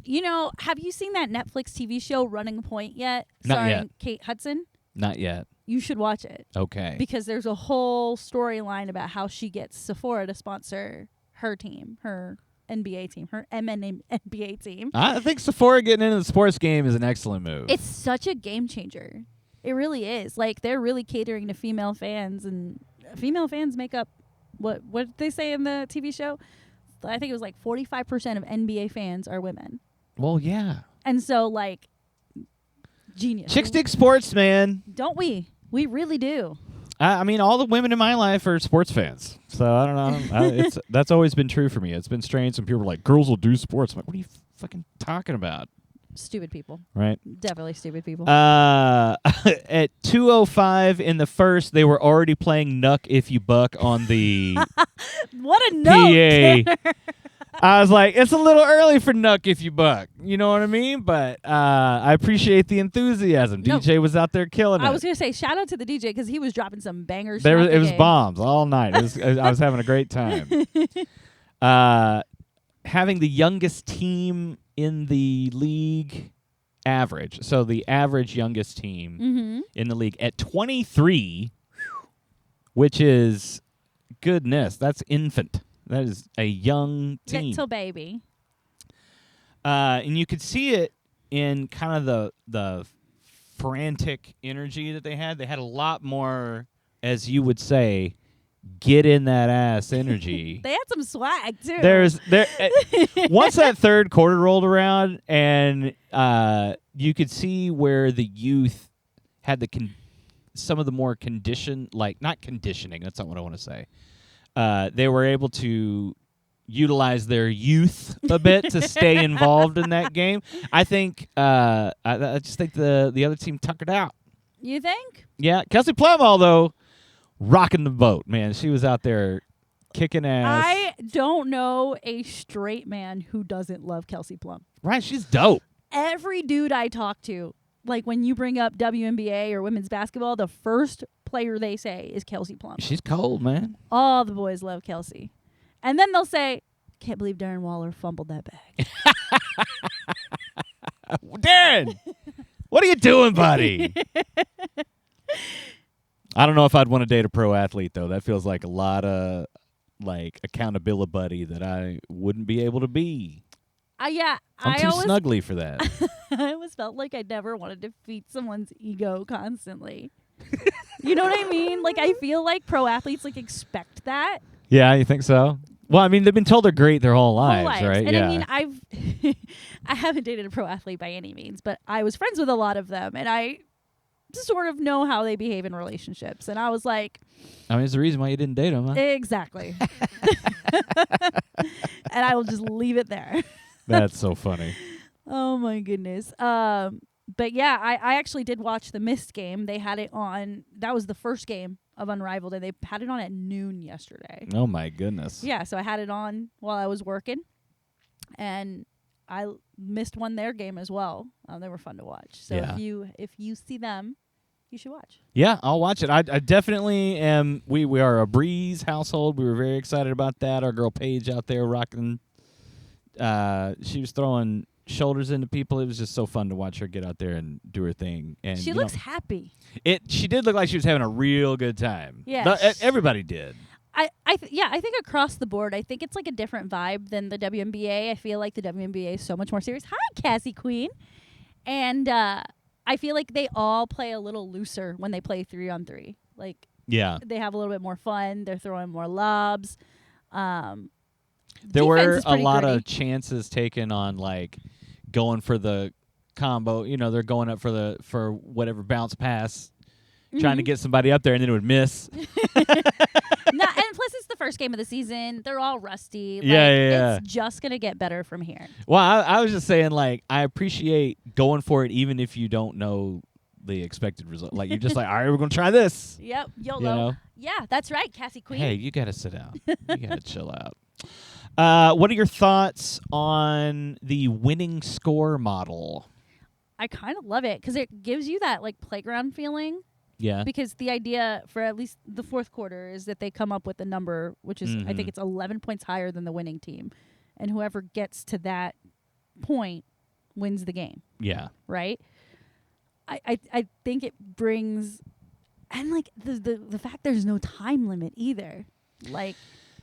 Speaker 1: you know, have you seen that Netflix TV show Running Point yet?
Speaker 2: Not
Speaker 1: Starring
Speaker 2: yet.
Speaker 1: Kate Hudson?
Speaker 2: Not yet.
Speaker 1: You should watch it.
Speaker 2: Okay.
Speaker 1: Because there's a whole storyline about how she gets Sephora to sponsor her team, her NBA team, her NBA team.
Speaker 2: I think Sephora getting into the sports game is an excellent move.
Speaker 1: It's such a game changer. It really is. Like, they're really catering to female fans, and female fans make up what did they say in the TV show? I think it was like 45% of NBA fans are women.
Speaker 2: Well, yeah.
Speaker 1: And so, like, genius.
Speaker 2: Chicks dig sports, man.
Speaker 1: Don't we? We really do.
Speaker 2: I mean, all the women in my life are sports fans. So, I don't know. That's always been true for me. It's been strange when people are like, girls will do sports. I'm like, what are you fucking talking about?
Speaker 1: Stupid people.
Speaker 2: Right.
Speaker 1: Definitely stupid people.
Speaker 2: At 2:05 in the first, they were already playing Nuck If You Buck on the
Speaker 1: what a note.
Speaker 2: PA. I was like, it's a little early for Nuck If You Buck. You know what I mean? But I appreciate the enthusiasm.
Speaker 1: No.
Speaker 2: DJ was out there killing it.
Speaker 1: I was going to say, shout out to the DJ because he was dropping some bangers.
Speaker 2: It was bombs all night. I was having a great time. Having the youngest team in the league average. So the average youngest team in the league at 23, which is, goodness, that's infant. That is a young team.
Speaker 1: Little baby.
Speaker 2: And you could see it in kind of the frantic energy that they had. They had a lot more, as you would say, get in that ass energy.
Speaker 1: They had some swag too.
Speaker 2: Once that third quarter rolled around, and you could see where the youth had some of the more not conditioning. That's not what I want to say. They were able to utilize their youth a bit to stay involved in that game. I think I just think the other team tuckered out.
Speaker 1: You think?
Speaker 2: Yeah, Kelsey Plum, although rocking the boat, man. She was out there kicking ass.
Speaker 1: I don't know a straight man who doesn't love Kelsey Plum.
Speaker 2: Right, she's dope.
Speaker 1: Every dude I talk to, like when you bring up WNBA or women's basketball, the first player they say is Kelsey Plum.
Speaker 2: She's cold, man.
Speaker 1: All the boys love Kelsey. And then they'll say, can't believe Darren Waller fumbled that bag.
Speaker 2: Darren, what are you doing, buddy? I don't know if I'd want to date a pro athlete, though. That feels like a lot of accountability buddy that I wouldn't be able to be.
Speaker 1: Yeah.
Speaker 2: I'm too snuggly for that.
Speaker 1: I always felt like I never wanted to feed someone's ego constantly. You know what I mean? Like, I feel like pro athletes expect that.
Speaker 2: Yeah, you think so? Well, I mean, they've been told they're great their whole lives, right?
Speaker 1: And
Speaker 2: yeah.
Speaker 1: I mean, I haven't dated a pro athlete by any means, but I was friends with a lot of them, and I sort of know how they behave in relationships. And I was like,
Speaker 2: I mean, it's the reason why you didn't date them, huh?
Speaker 1: Exactly. And I will just leave it there.
Speaker 2: That's so funny.
Speaker 1: Oh my goodness. But yeah, I actually did watch the missed game. They had it on. That was the first game of Unrivaled, and they had it on at noon yesterday.
Speaker 2: Oh my goodness.
Speaker 1: Yeah, so I had it on while I was working, and I missed their game as well. They were fun to watch. So if you see them, you should watch. Yeah,
Speaker 2: I'll watch it. I definitely am. We are a Breeze household. We were very excited about that. Our girl Paige out there rocking. She was throwing shoulders into people. It was just so fun to watch her get out there and do her thing. And
Speaker 1: she looks happy.
Speaker 2: She did look like she was having a real good time.
Speaker 1: Yeah,
Speaker 2: everybody did.
Speaker 1: I think across the board, I think it's like a different vibe than the WNBA. I feel like the WNBA is so much more serious. Hi, Cassie Queen. And I feel like they all play a little looser when they play 3-on-3. They have a little bit more fun. They're throwing more lobs.
Speaker 2: There were a lot of chances taken on going for the combo. You know, they're going up for whatever bounce pass, trying to get somebody up there, and then it would miss.
Speaker 1: And plus it's the first game of the season. They're all rusty. It's just going to get better from here. Well,
Speaker 2: I was just saying, I appreciate going for it even if you don't know the expected result. You're just all right, we're going to try this.
Speaker 1: Yep, YOLO.
Speaker 2: You know?
Speaker 1: Yeah, that's right, Cassie Queen.
Speaker 2: Hey, you got to sit down. You got to chill out. What are your thoughts on the winning score model?
Speaker 1: I kind of love it because it gives you that playground feeling.
Speaker 2: Yeah.
Speaker 1: Because the idea for at least the fourth quarter is that they come up with a number, which is, I think it's 11 points higher than the winning team. And whoever gets to that point wins the game.
Speaker 2: Yeah.
Speaker 1: Right? I think it brings, and the fact there's no time limit either.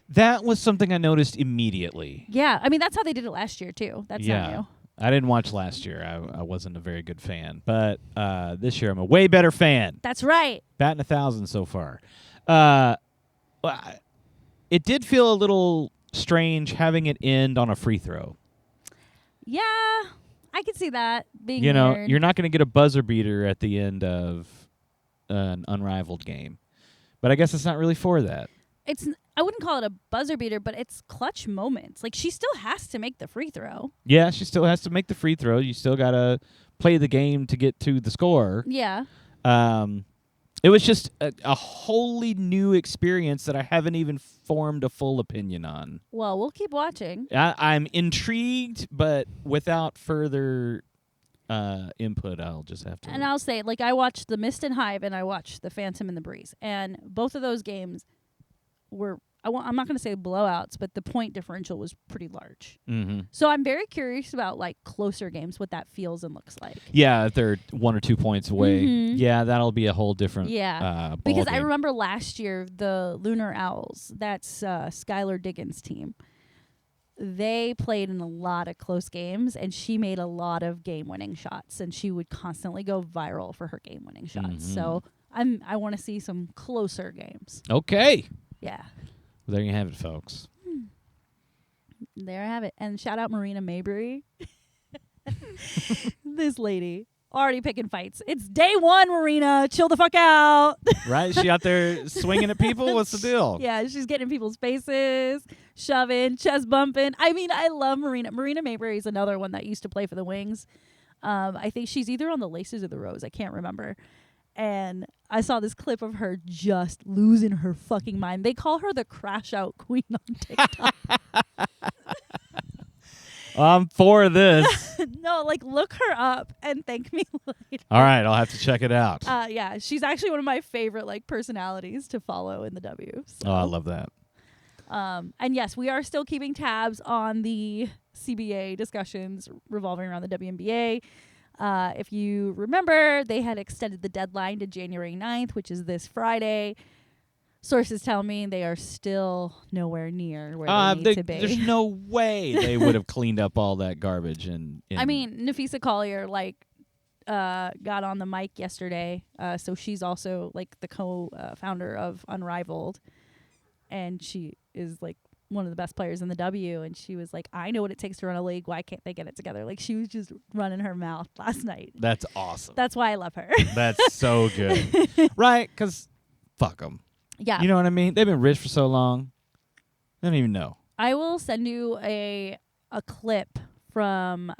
Speaker 2: That was something I noticed immediately.
Speaker 1: Yeah. I mean, that's how they did it last year, too. That's not new.
Speaker 2: I didn't watch last year. I wasn't a very good fan. But this year I'm a way better fan.
Speaker 1: That's right.
Speaker 2: Batting 1,000 so far. It did feel a little strange having it end on a free throw.
Speaker 1: Yeah, I could see that being
Speaker 2: weird. You're not going to get a buzzer beater at the end of an Unrivaled game. But I guess it's not really for that.
Speaker 1: I wouldn't call it a buzzer beater, but it's clutch moments. She still has to make the free throw.
Speaker 2: Yeah, she still has to make the free throw. You still got to play the game to get to the score.
Speaker 1: Yeah.
Speaker 2: It was just a wholly new experience that I haven't even formed a full opinion on.
Speaker 1: Well, we'll keep watching.
Speaker 2: I'm intrigued, but without further input, I'll just have to.
Speaker 1: And I'll say, I watched the Mist and Hive and I watched the Phantom and the Breeze. And both of those games were, I'm not going to say blowouts, but the point differential was pretty large.
Speaker 2: Mm-hmm.
Speaker 1: So I'm very curious about closer games, what that feels and looks like.
Speaker 2: Yeah, if they're 1 or 2 points away.
Speaker 1: Mm-hmm.
Speaker 2: Yeah, that'll be a whole different
Speaker 1: ball because game. I remember last year the Lunar Owls, that's Skylar Diggins' team. They played in a lot of close games, and she made a lot of game-winning shots, and she would constantly go viral for her game-winning shots.
Speaker 2: Mm-hmm.
Speaker 1: So I want to see some closer games.
Speaker 2: Okay.
Speaker 1: Yeah.
Speaker 2: Well, there you have it, folks.
Speaker 1: There I have it. And shout out Marina Mayberry. This lady already picking fights. It's day 1, Marina. Chill the fuck out.
Speaker 2: Right? She out there swinging at people? What's the deal?
Speaker 1: Yeah, she's getting in people's faces, shoving, chest bumping. I mean, I love Marina. Marina Mayberry is another one that used to play for the Wings. I think she's either on the Laces or the Rose. I can't remember. And I saw this clip of her just losing her fucking mind. They call her the crash out queen on TikTok.
Speaker 2: I'm for this.
Speaker 1: No, like look her up and thank me later.
Speaker 2: All right, I'll have to check it out.
Speaker 1: Yeah, she's actually one of my favorite like personalities to follow in the W. So.
Speaker 2: Oh, I love that.
Speaker 1: And yes, we are still keeping tabs on the CBA discussions revolving around the WNBA. If you remember, they had extended the deadline to January 9th, which is this Friday. Sources tell me they are still nowhere near where they need to be.
Speaker 2: There's no way they would have cleaned up all that garbage.
Speaker 1: I mean, Nafisa Collier got on the mic yesterday, so she's also like the co-founder of Unrivaled, and she is like one of the best players in the W. And she was like, "I know what it takes to run a league. Why can't they get it together?" Like she was just running her mouth last night.
Speaker 2: That's awesome.
Speaker 1: That's why I love her.
Speaker 2: That's so good, right? Because fuck them.
Speaker 1: Yeah.
Speaker 2: You know what I mean? They've been rich for so long. They don't even know.
Speaker 1: I will send you a clip from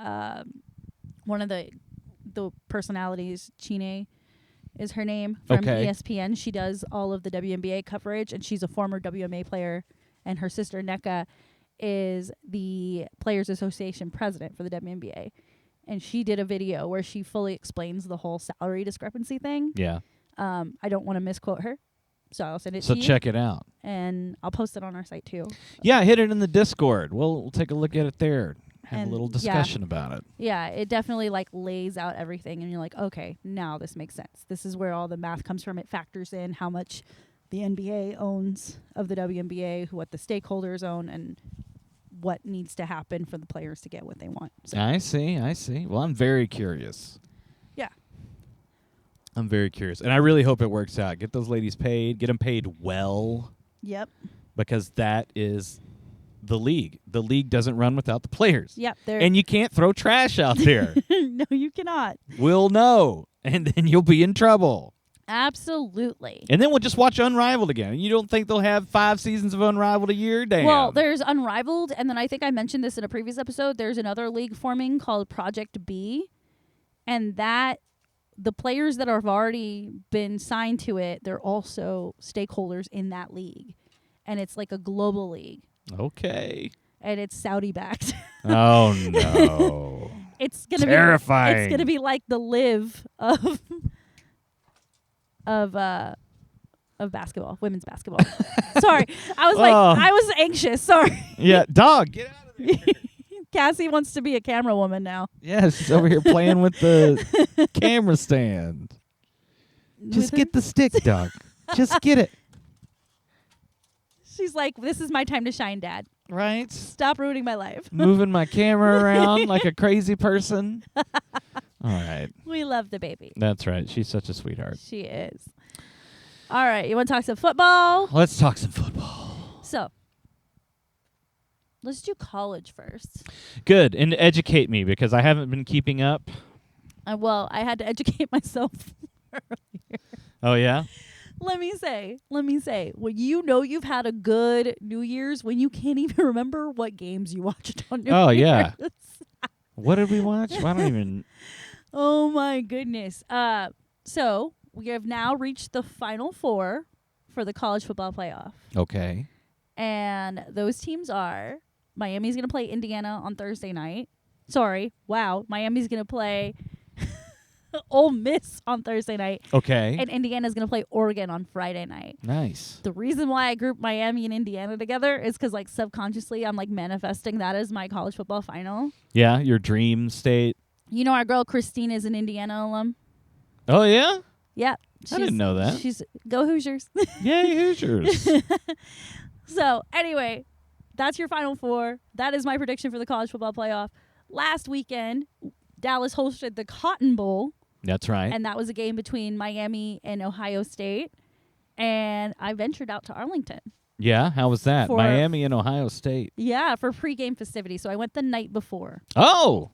Speaker 1: one of the personalities. Chine is her name, from ESPN. She does all of the WNBA coverage, and she's a former WNBA player. And her sister Nneka is the Players Association president for the WNBA. And she did a video where she fully explains the whole salary discrepancy thing.
Speaker 2: Yeah.
Speaker 1: I don't want to misquote her. So I'll send it to
Speaker 2: So
Speaker 1: you.
Speaker 2: check it out.
Speaker 1: And I'll post it on our site too.
Speaker 2: Yeah, hit it in the Discord. We'll take a look at it there. Have
Speaker 1: And
Speaker 2: a little discussion about it.
Speaker 1: Yeah, it definitely like lays out everything, and you're like, okay, now this makes sense. This is where all the math comes from. It factors in how much the NBA owns of the WNBA, what the stakeholders own, and what needs to happen for the players to get what they want. So
Speaker 2: I see. Well, I'm very curious.
Speaker 1: yeah.
Speaker 2: I'm very curious. And I really hope it works out. Get those ladies paid. Get them paid well.
Speaker 1: Yep.
Speaker 2: Because that is the league. The league doesn't run without the players.
Speaker 1: Yep.
Speaker 2: And you can't throw trash out there.
Speaker 1: No, you cannot.
Speaker 2: We'll know. And then you'll be in trouble.
Speaker 1: Absolutely.
Speaker 2: And then we'll just watch Unrivaled again. You don't think they'll have 5 seasons of Unrivaled a year? Damn.
Speaker 1: Well, there's Unrivaled, and then I think I mentioned this in a previous episode. There's another league forming called Project B, and that the players that have already been signed to it, they're also stakeholders in that league, and it's like a global league.
Speaker 2: Okay.
Speaker 1: And it's Saudi backed.
Speaker 2: Oh no.
Speaker 1: It's gonna
Speaker 2: terrifying.
Speaker 1: It's gonna be like the live of basketball, women's basketball. Sorry, I was anxious. Sorry.
Speaker 2: Yeah, dog, get out of there.
Speaker 1: Cassie wants to be a camera woman now.
Speaker 2: Yeah, she's over here playing with the camera stand. Just get the stick, dog. Just get it.
Speaker 1: She's like, this is my time to shine, Dad.
Speaker 2: Right?
Speaker 1: Stop ruining my life.
Speaker 2: Moving my camera around like a crazy person. All right.
Speaker 1: We love the baby.
Speaker 2: That's right. She's such a sweetheart.
Speaker 1: She is. All right. You want to talk some football?
Speaker 2: Let's talk some football.
Speaker 1: So, let's do college first.
Speaker 2: Good. And educate me because I haven't been keeping up.
Speaker 1: Well, I had to educate myself earlier.
Speaker 2: Oh, yeah?
Speaker 1: Let me say, when you know you've had a good New Year's, when you can't even remember what games you watched on New Year's.
Speaker 2: Oh, yeah. What did we watch? I don't even...
Speaker 1: Oh, my goodness. So, we have now reached the Final Four for the college football playoff.
Speaker 2: Okay.
Speaker 1: And those teams are Miami's going to play Indiana on Thursday night. Sorry. Wow. Miami's going to play Ole Miss on Thursday night.
Speaker 2: Okay.
Speaker 1: And Indiana's going to play Oregon on Friday night.
Speaker 2: Nice.
Speaker 1: The reason why I grouped Miami and Indiana together is because, like, subconsciously I'm, like, manifesting that as my college football final.
Speaker 2: Yeah, your dream state.
Speaker 1: You know our girl Christine is an Indiana alum?
Speaker 2: Oh, yeah?
Speaker 1: Yeah.
Speaker 2: I didn't know that.
Speaker 1: She's go Hoosiers.
Speaker 2: Yay, Hoosiers.
Speaker 1: So, anyway, that's your Final Four. That is my prediction for the college football playoff. Last weekend, Dallas hosted the Cotton Bowl.
Speaker 2: That's right.
Speaker 1: And that was a game between Miami and Ohio State. And I ventured out to Arlington.
Speaker 2: Yeah, how was that? Miami and Ohio State.
Speaker 1: Yeah, for pregame festivities. So I went the night before.
Speaker 2: Oh!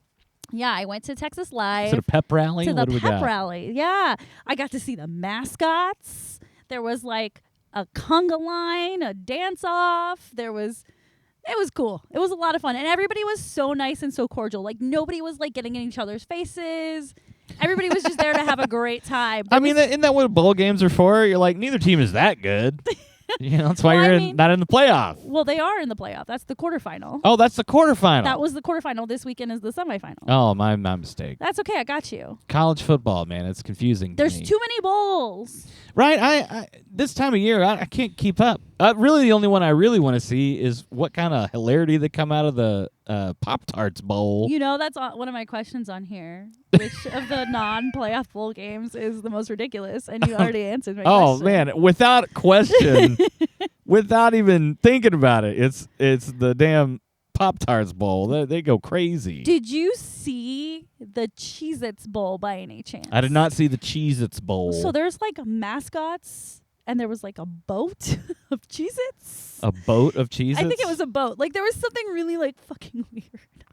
Speaker 1: Yeah, I went to Texas Live.
Speaker 2: Is it a pep rally?
Speaker 1: To
Speaker 2: what
Speaker 1: the
Speaker 2: do we
Speaker 1: pep
Speaker 2: got?
Speaker 1: rally. Yeah. I got to see the mascots. There was like a conga line, a dance-off. It was cool. It was a lot of fun. And everybody was so nice and so cordial. Like, nobody was, like, getting in each other's faces. Everybody was just there to have a great time.
Speaker 2: I mean, isn't that what bowl games are for? You're like, neither team is that good. That's why
Speaker 1: Well, I
Speaker 2: you're
Speaker 1: mean-
Speaker 2: not in the playoff.
Speaker 1: Well, they are in the playoff. That's the quarterfinal.
Speaker 2: Oh, that's the quarterfinal.
Speaker 1: That was the quarterfinal. This weekend is the semifinal.
Speaker 2: Oh, my mistake.
Speaker 1: That's okay. I got you.
Speaker 2: College football, man, it's confusing.
Speaker 1: There's
Speaker 2: to me.
Speaker 1: too many bowls.
Speaker 2: Right? I this time of year, I can't keep up. Really, the only one I really want to see is what kind of hilarity that come out of the Pop-Tarts Bowl.
Speaker 1: That's one of my questions on here. Which of the non-playoff bowl games is the most ridiculous? And you already answered my
Speaker 2: Oh
Speaker 1: question.
Speaker 2: man, without question, without even thinking about it, it's the damn Pop-Tarts Bowl. They go crazy.
Speaker 1: Did you see the Cheez-Its Bowl by any chance?
Speaker 2: I did not see the Cheez-Its Bowl.
Speaker 1: So there's like mascots, and there was like a boat of Cheez-Its.
Speaker 2: A boat of Cheez-Its?
Speaker 1: I think it was a boat. Like there was something really like fucking weird.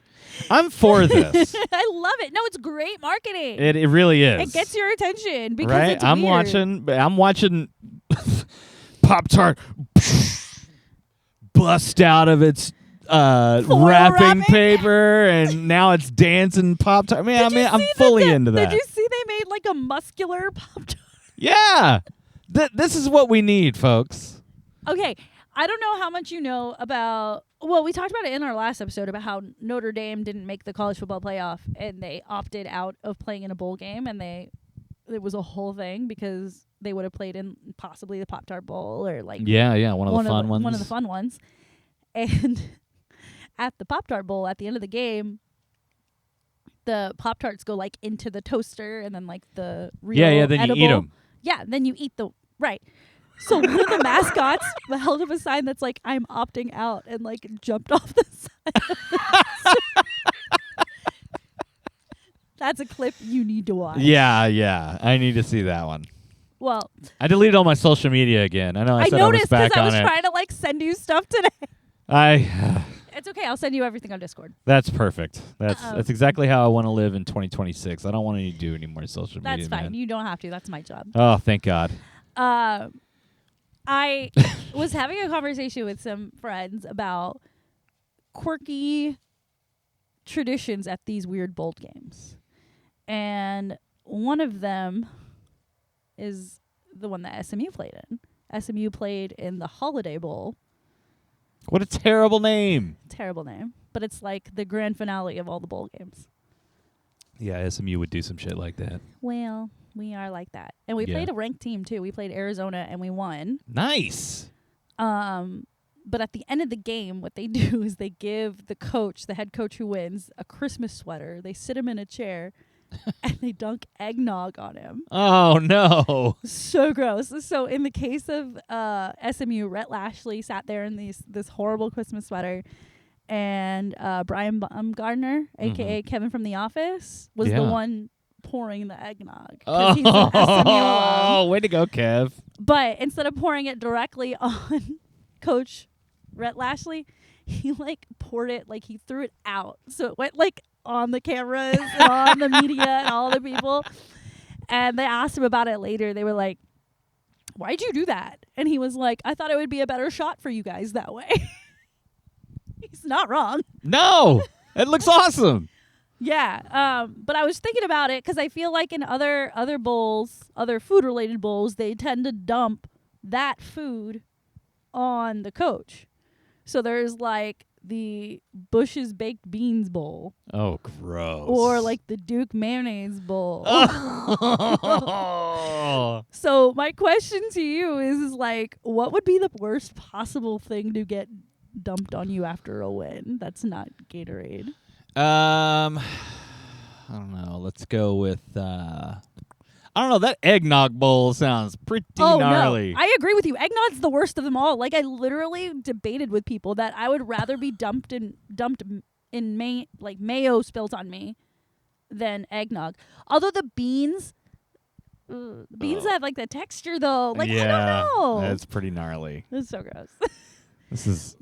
Speaker 2: I'm for this.
Speaker 1: I love it. No, it's great marketing.
Speaker 2: It really is.
Speaker 1: It gets your attention because
Speaker 2: right?
Speaker 1: it's
Speaker 2: I'm
Speaker 1: weird.
Speaker 2: watching Pop-Tart bust out of its wrapping paper, and now it's dancing Pop-Tart. I'm fully into that.
Speaker 1: Did you see they made like a muscular Pop-Tart?
Speaker 2: Yeah. This is what we need, folks.
Speaker 1: Okay, I don't know how much you know about. Well, we talked about it in our last episode about how Notre Dame didn't make the college football playoff, and they opted out of playing in a bowl game, and it was a whole thing because they would have played in possibly the Pop-Tart Bowl or like
Speaker 2: one of the fun ones.
Speaker 1: One of the fun ones, and at the Pop-Tart Bowl, at the end of the game, the Pop-Tarts go like into the toaster, and then like the real
Speaker 2: then
Speaker 1: edible,
Speaker 2: you eat them.
Speaker 1: Yeah, then you eat the right. So one of the mascots held up a sign that's like, "I'm opting out," and like jumped off the side. That's a clip you need to watch.
Speaker 2: Yeah. I need to see that one.
Speaker 1: Well,
Speaker 2: I deleted all my social media again. I know I said I was
Speaker 1: noticed
Speaker 2: back
Speaker 1: I
Speaker 2: on
Speaker 1: was
Speaker 2: it.
Speaker 1: trying to like send you stuff today. It's okay. I'll send you everything on Discord.
Speaker 2: That's perfect. That's exactly how I want to live in 2026. I don't want to do any more social media.
Speaker 1: That's fine.
Speaker 2: Man.
Speaker 1: You don't have to. That's my job.
Speaker 2: Oh, thank God.
Speaker 1: I was having a conversation with some friends about quirky traditions at these weird bowl games. And one of them is the one that SMU played in. SMU played in the Holiday Bowl.
Speaker 2: What a terrible name.
Speaker 1: Terrible name. But it's like the grand finale of all the bowl games.
Speaker 2: Yeah, SMU would do some shit like that.
Speaker 1: Well, we are like that. And we played a ranked team, too. We played Arizona, and we won.
Speaker 2: Nice.
Speaker 1: But at the end of the game, what they do is they give the head coach who wins, a Christmas sweater. They sit him in a chair, and they dunk eggnog on him.
Speaker 2: Oh, no.
Speaker 1: So gross. So in the case of SMU, Rhett Lashley sat there in this horrible Christmas sweater, and Brian Gardner, a.k.a. Kevin from The Office, was the one pouring the eggnog. He's an SMU alum.
Speaker 2: Way to go, Kev.
Speaker 1: But instead of pouring it directly on Coach Rhett Lashley, he like poured it, like he threw it out. So it went like on the cameras and on the media and all the people. And they asked him about it later. They were like, "Why'd you do that?" And he was like, "I thought it would be a better shot for you guys that way." He's not wrong.
Speaker 2: No, it looks awesome.
Speaker 1: Yeah. But I was thinking about it because I feel like in other bowls, other food-related bowls, they tend to dump that food on the coach. So there's like the Bush's Baked Beans Bowl.
Speaker 2: Oh, gross.
Speaker 1: Or like the Duke Mayonnaise Bowl.
Speaker 2: Oh.
Speaker 1: So my question to you is like, what would be the worst possible thing to get dumped on you after a win that's not Gatorade?
Speaker 2: I don't know. Let's go with I don't know. That eggnog bowl sounds pretty gnarly.
Speaker 1: No. I agree with you. Eggnog's the worst of them all. Like I literally debated with people that I would rather be dumped in mayo spilt on me than eggnog. Although the beans have like the texture though. Like I don't know.
Speaker 2: That's pretty gnarly.
Speaker 1: It's so gross.
Speaker 2: This is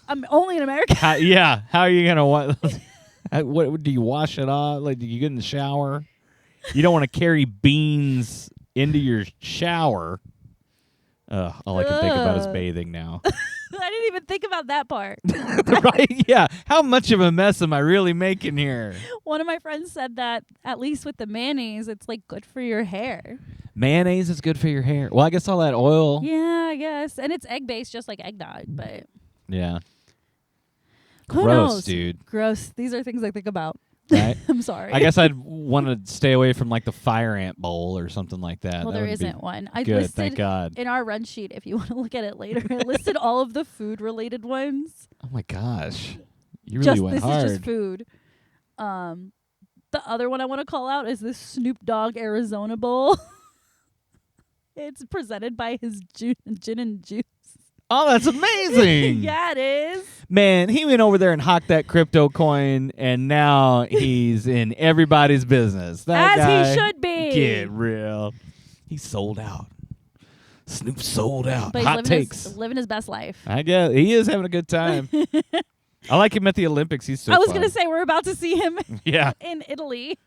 Speaker 1: I'm only in America.
Speaker 2: How are you gonna what do you wash it off? Like, do you get in the shower? You don't want to carry beans into your shower. All I can think about is bathing now.
Speaker 1: I didn't even think about that part.
Speaker 2: Right? Yeah. How much of a mess am I really making here?
Speaker 1: One of my friends said that at least with the mayonnaise, it's like good for your hair.
Speaker 2: Mayonnaise is good for your hair. Well, I guess all that oil.
Speaker 1: Yeah, I guess. And it's egg-based just like eggnog, but
Speaker 2: Yeah.
Speaker 1: who
Speaker 2: Gross,
Speaker 1: knows?
Speaker 2: dude.
Speaker 1: Gross. These are things I think about.
Speaker 2: Right?
Speaker 1: I'm sorry.
Speaker 2: I guess I'd want to stay away from like the fire ant bowl or something like that.
Speaker 1: well,
Speaker 2: That
Speaker 1: there
Speaker 2: would be
Speaker 1: isn't one. I
Speaker 2: Good,
Speaker 1: listed
Speaker 2: thank God.
Speaker 1: in our run sheet, if you want to look at it later, I listed all of the food-related ones.
Speaker 2: Oh my gosh. You really went
Speaker 1: this
Speaker 2: hard.
Speaker 1: is just food. The other one I want to call out is this Snoop Dogg Arizona Bowl. It's presented by his gin and juice.
Speaker 2: Oh, that's amazing.
Speaker 1: Yeah, it is.
Speaker 2: Man, he went over there and hocked that crypto coin, and now he's in everybody's business. That
Speaker 1: As
Speaker 2: guy,
Speaker 1: he should be.
Speaker 2: Get real. He sold out. Snoop sold out.
Speaker 1: But he's
Speaker 2: Hot takes.
Speaker 1: living his best life.
Speaker 2: I guess he is having a good time. I like him at the Olympics. He's so
Speaker 1: I was
Speaker 2: fun.
Speaker 1: going to say, we're about to see him
Speaker 2: Yeah.
Speaker 1: in Italy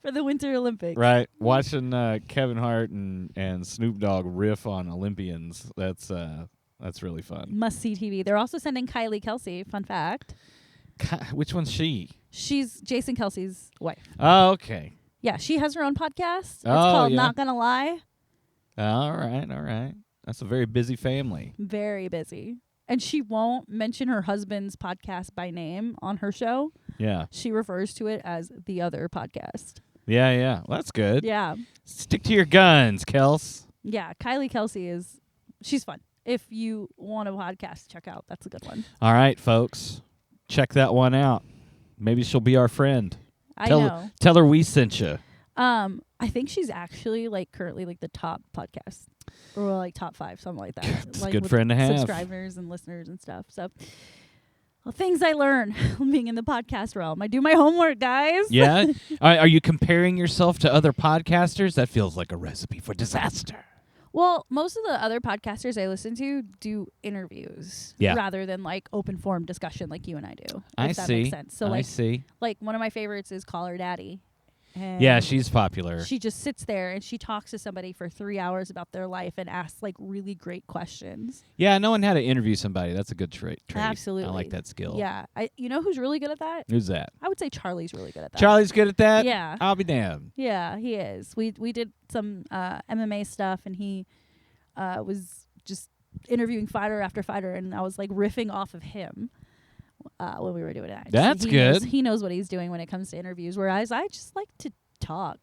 Speaker 1: for the Winter Olympics.
Speaker 2: Right. Watching Kevin Hart and Snoop Dogg riff on Olympians. That's really fun.
Speaker 1: Must-see TV. They're also sending Kylie Kelsey, fun fact.
Speaker 2: Which one's she?
Speaker 1: She's Jason Kelsey's wife.
Speaker 2: Oh, okay.
Speaker 1: Yeah, she has her own podcast. It's
Speaker 2: Oh,
Speaker 1: called
Speaker 2: yeah.
Speaker 1: Not Gonna Lie.
Speaker 2: All right. That's a very busy family.
Speaker 1: Very busy. And she won't mention her husband's podcast by name on her show.
Speaker 2: Yeah.
Speaker 1: She refers to it as the other podcast.
Speaker 2: Yeah. Well, that's good.
Speaker 1: Yeah.
Speaker 2: Stick to your guns, Kels.
Speaker 1: Yeah. Kylie Kelsey she's fun. If you want a podcast, check out. That's a good one.
Speaker 2: All right, folks. Check that one out. Maybe she'll be our friend.
Speaker 1: I know.
Speaker 2: Tell her we sent you.
Speaker 1: I think she's actually currently the top podcast or top 5, something like that.
Speaker 2: It's a good friend to have.
Speaker 1: Subscribers and listeners and stuff. So, things I learn being in the podcast realm. I do my homework, guys.
Speaker 2: Yeah. Are you comparing yourself to other podcasters? That feels like a recipe for disaster.
Speaker 1: Well, most of the other podcasters I listen to do interviews rather than open forum discussion like you and I do. If that makes sense. So
Speaker 2: I see.
Speaker 1: One of my favorites is Call Her Daddy. And
Speaker 2: Yeah, she's popular.
Speaker 1: she just sits there and she talks to somebody for 3 hours about their life and asks really great questions.
Speaker 2: Yeah, knowing how to interview somebody, that's a good trait.
Speaker 1: Absolutely.
Speaker 2: I like that skill.
Speaker 1: Yeah. You know who's really good at that?
Speaker 2: Who's that?
Speaker 1: I would say Charlie's really good at that.
Speaker 2: Charlie's good at that?
Speaker 1: Yeah.
Speaker 2: I'll be damned.
Speaker 1: Yeah, he is. We did some MMA stuff and he was just interviewing fighter after fighter and I was riffing off of him when we were doing it.
Speaker 2: That's good.
Speaker 1: He knows what he's doing when it comes to interviews, whereas I just like to talk.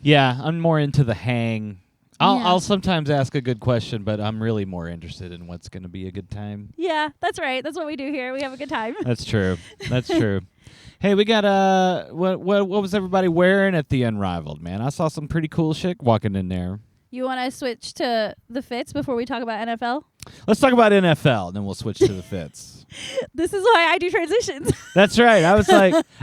Speaker 2: Yeah, I'm more into the hang.
Speaker 1: Yeah.
Speaker 2: I'll sometimes ask a good question, but I'm really more interested in what's going to be a good time.
Speaker 1: Yeah, that's right. That's what we do here. We have a good time.
Speaker 2: That's true. That's true. Hey, we got what was everybody wearing at the Unrivaled, man? I saw some pretty cool shit walking in there.
Speaker 1: You want to switch to the fits before we talk about NFL?
Speaker 2: Let's talk about NFL, then we'll switch to the fits.
Speaker 1: This is why I do transitions.
Speaker 2: That's right. I was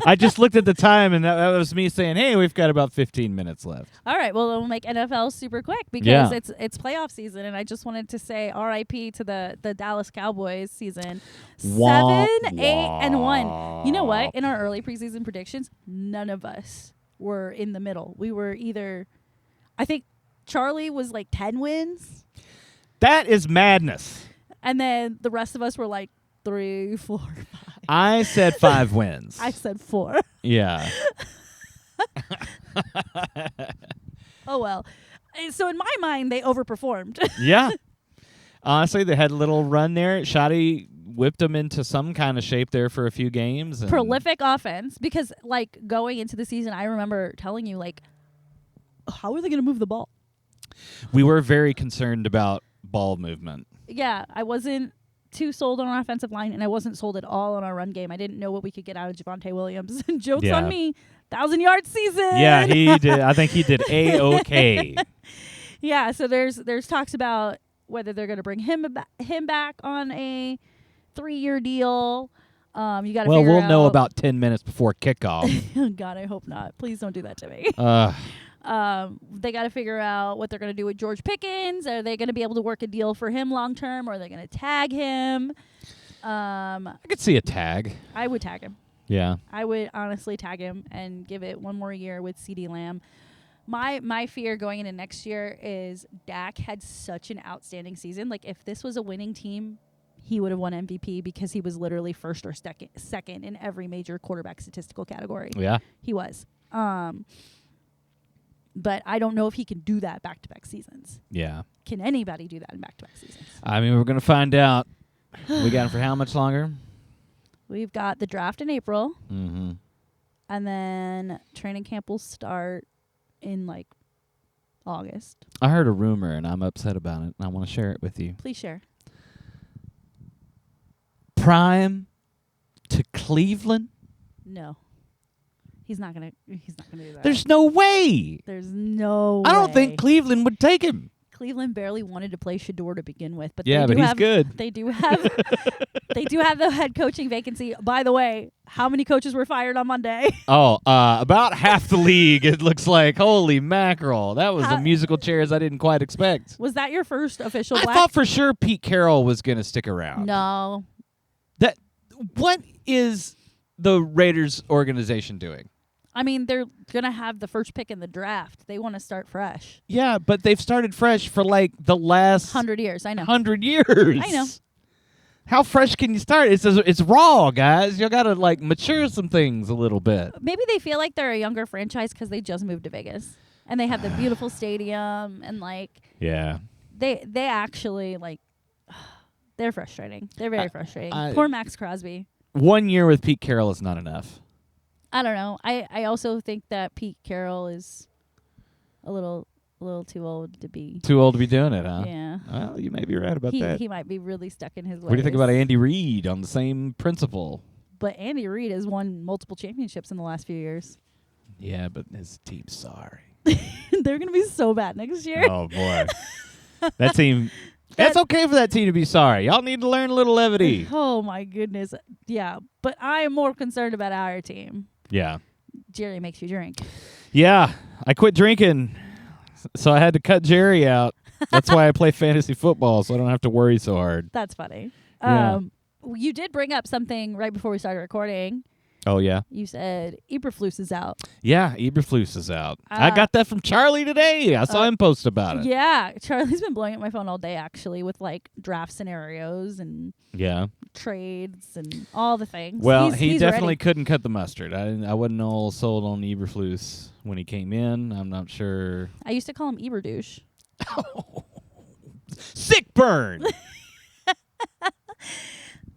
Speaker 2: I just looked at the time, and that was me saying, hey, we've got about 15 minutes left.
Speaker 1: All right. Well, we'll make NFL super quick because
Speaker 2: Yeah.
Speaker 1: it's playoff season, and I just wanted to say R.I.P. to the Dallas Cowboys season.
Speaker 2: Wah,
Speaker 1: 7-8-1. You know what? In our early preseason predictions, none of us were in the middle. We were either, I think Charlie was 10 wins.
Speaker 2: That is madness.
Speaker 1: And then the rest of us were 3, 4, 5.
Speaker 2: I said 5 wins.
Speaker 1: I said 4.
Speaker 2: Yeah.
Speaker 1: Oh, well. So in my mind, they overperformed.
Speaker 2: Yeah. Honestly, they had a little run there. Shotty whipped them into some kind of shape there for a few games. And
Speaker 1: Prolific offense. Because, going into the season, I remember telling you, how are they going to move the ball?
Speaker 2: we were very concerned about ball movement.
Speaker 1: Yeah, I wasn't too sold on our offensive line, and I wasn't sold at all on our run game. I didn't know what we could get out of Javonte Williams. Joke's on me. 1,000-yard season.
Speaker 2: Yeah, he did. I think he did A-OK.
Speaker 1: Yeah, so there's talks about whether they're going to bring him back on a 3-year deal. You got to figure out.
Speaker 2: Well, we'll know about 10 minutes before kickoff.
Speaker 1: God, I hope not. Please don't do that to me. They got to figure out what they're going to do with George Pickens. Are they going to be able to work a deal for him long term, or are they going to tag him?
Speaker 2: I could see a tag.
Speaker 1: I would tag him.
Speaker 2: Yeah.
Speaker 1: I would honestly tag him and give it one more year with CeeDee Lamb. My fear going into next year is Dak had such an outstanding season. Like, if this was a winning team, he would have won MVP because he was literally first or second in every major quarterback statistical category.
Speaker 2: Yeah.
Speaker 1: He was. But I don't know if he can do that back-to-back seasons.
Speaker 2: Yeah.
Speaker 1: Can anybody do that in back-to-back seasons?
Speaker 2: I mean, we're going to find out. We got him for how much longer?
Speaker 1: We've got the draft in April.
Speaker 2: Mm-hmm.
Speaker 1: And then training camp will start in, like, August.
Speaker 2: I heard a rumor, and I'm upset about it, and I want to share it with you.
Speaker 1: Please share.
Speaker 2: Prime to Cleveland?
Speaker 1: No. He's not gonna do that.
Speaker 2: There's no way.
Speaker 1: There's no
Speaker 2: I don't
Speaker 1: way.
Speaker 2: think Cleveland would take him.
Speaker 1: Cleveland barely wanted to play Shador to begin with, but
Speaker 2: Yeah,
Speaker 1: they
Speaker 2: but
Speaker 1: do
Speaker 2: he's
Speaker 1: have,
Speaker 2: good.
Speaker 1: They do have they do have the head coaching vacancy. By the way, how many coaches were fired on Monday?
Speaker 2: Oh, about half the league, it looks like. Holy mackerel. That was
Speaker 1: How-
Speaker 2: the musical chairs I didn't quite expect.
Speaker 1: Was that your first official
Speaker 2: I
Speaker 1: black?
Speaker 2: thought for sure Pete Carroll was going to stick around.
Speaker 1: No.
Speaker 2: What is the Raiders organization doing?
Speaker 1: I mean, they're going to have the first pick in the draft. They want to start fresh.
Speaker 2: Yeah, but they've started fresh for like the last
Speaker 1: 100 years, I know.
Speaker 2: 100 years.
Speaker 1: I know.
Speaker 2: How fresh can you start? It's raw, guys. You got to like mature some things a little bit.
Speaker 1: Maybe they feel like they're a younger franchise because they just moved to Vegas. And they have the beautiful stadium and, like,
Speaker 2: Yeah.
Speaker 1: they actually, like, they're frustrating. They're very frustrating. Poor Max Crosby.
Speaker 2: 1 year with Pete Carroll is not enough.
Speaker 1: I don't know. I also think that Pete Carroll is a little too old to be.
Speaker 2: Too old to be doing it, huh?
Speaker 1: Yeah.
Speaker 2: Well, you may be right about that.
Speaker 1: He might be really stuck in his ways.
Speaker 2: What do you think about Andy Reid on the same principle?
Speaker 1: But Andy Reid has won multiple championships in the last few years.
Speaker 2: Yeah, but his team's sorry.
Speaker 1: They're going to be so bad next year.
Speaker 2: Oh, boy. That team... That's okay for that team to be sorry. Y'all need to learn a little levity.
Speaker 1: Oh, my goodness. Yeah. But I am more concerned about our team.
Speaker 2: Yeah.
Speaker 1: Jerry makes you drink.
Speaker 2: Yeah. I quit drinking, so I had to cut Jerry out. That's why I play fantasy football, so I don't have to worry so hard.
Speaker 1: That's funny.
Speaker 2: Yeah.
Speaker 1: You did bring up something right before we started recording.
Speaker 2: Oh, yeah?
Speaker 1: You said Eberflus is out.
Speaker 2: Yeah, Eberflus is out. I got that from Charlie today. I saw him post about it.
Speaker 1: Yeah, Charlie's been blowing up my phone all day, actually, with, like, draft scenarios and trades and all the things.
Speaker 2: Well, he
Speaker 1: he's
Speaker 2: definitely
Speaker 1: ready.
Speaker 2: couldn't cut the mustard. I wasn't all sold on Eberflus when he came in. I'm not sure.
Speaker 1: I used to call him Eberdouche.
Speaker 2: Sick burn.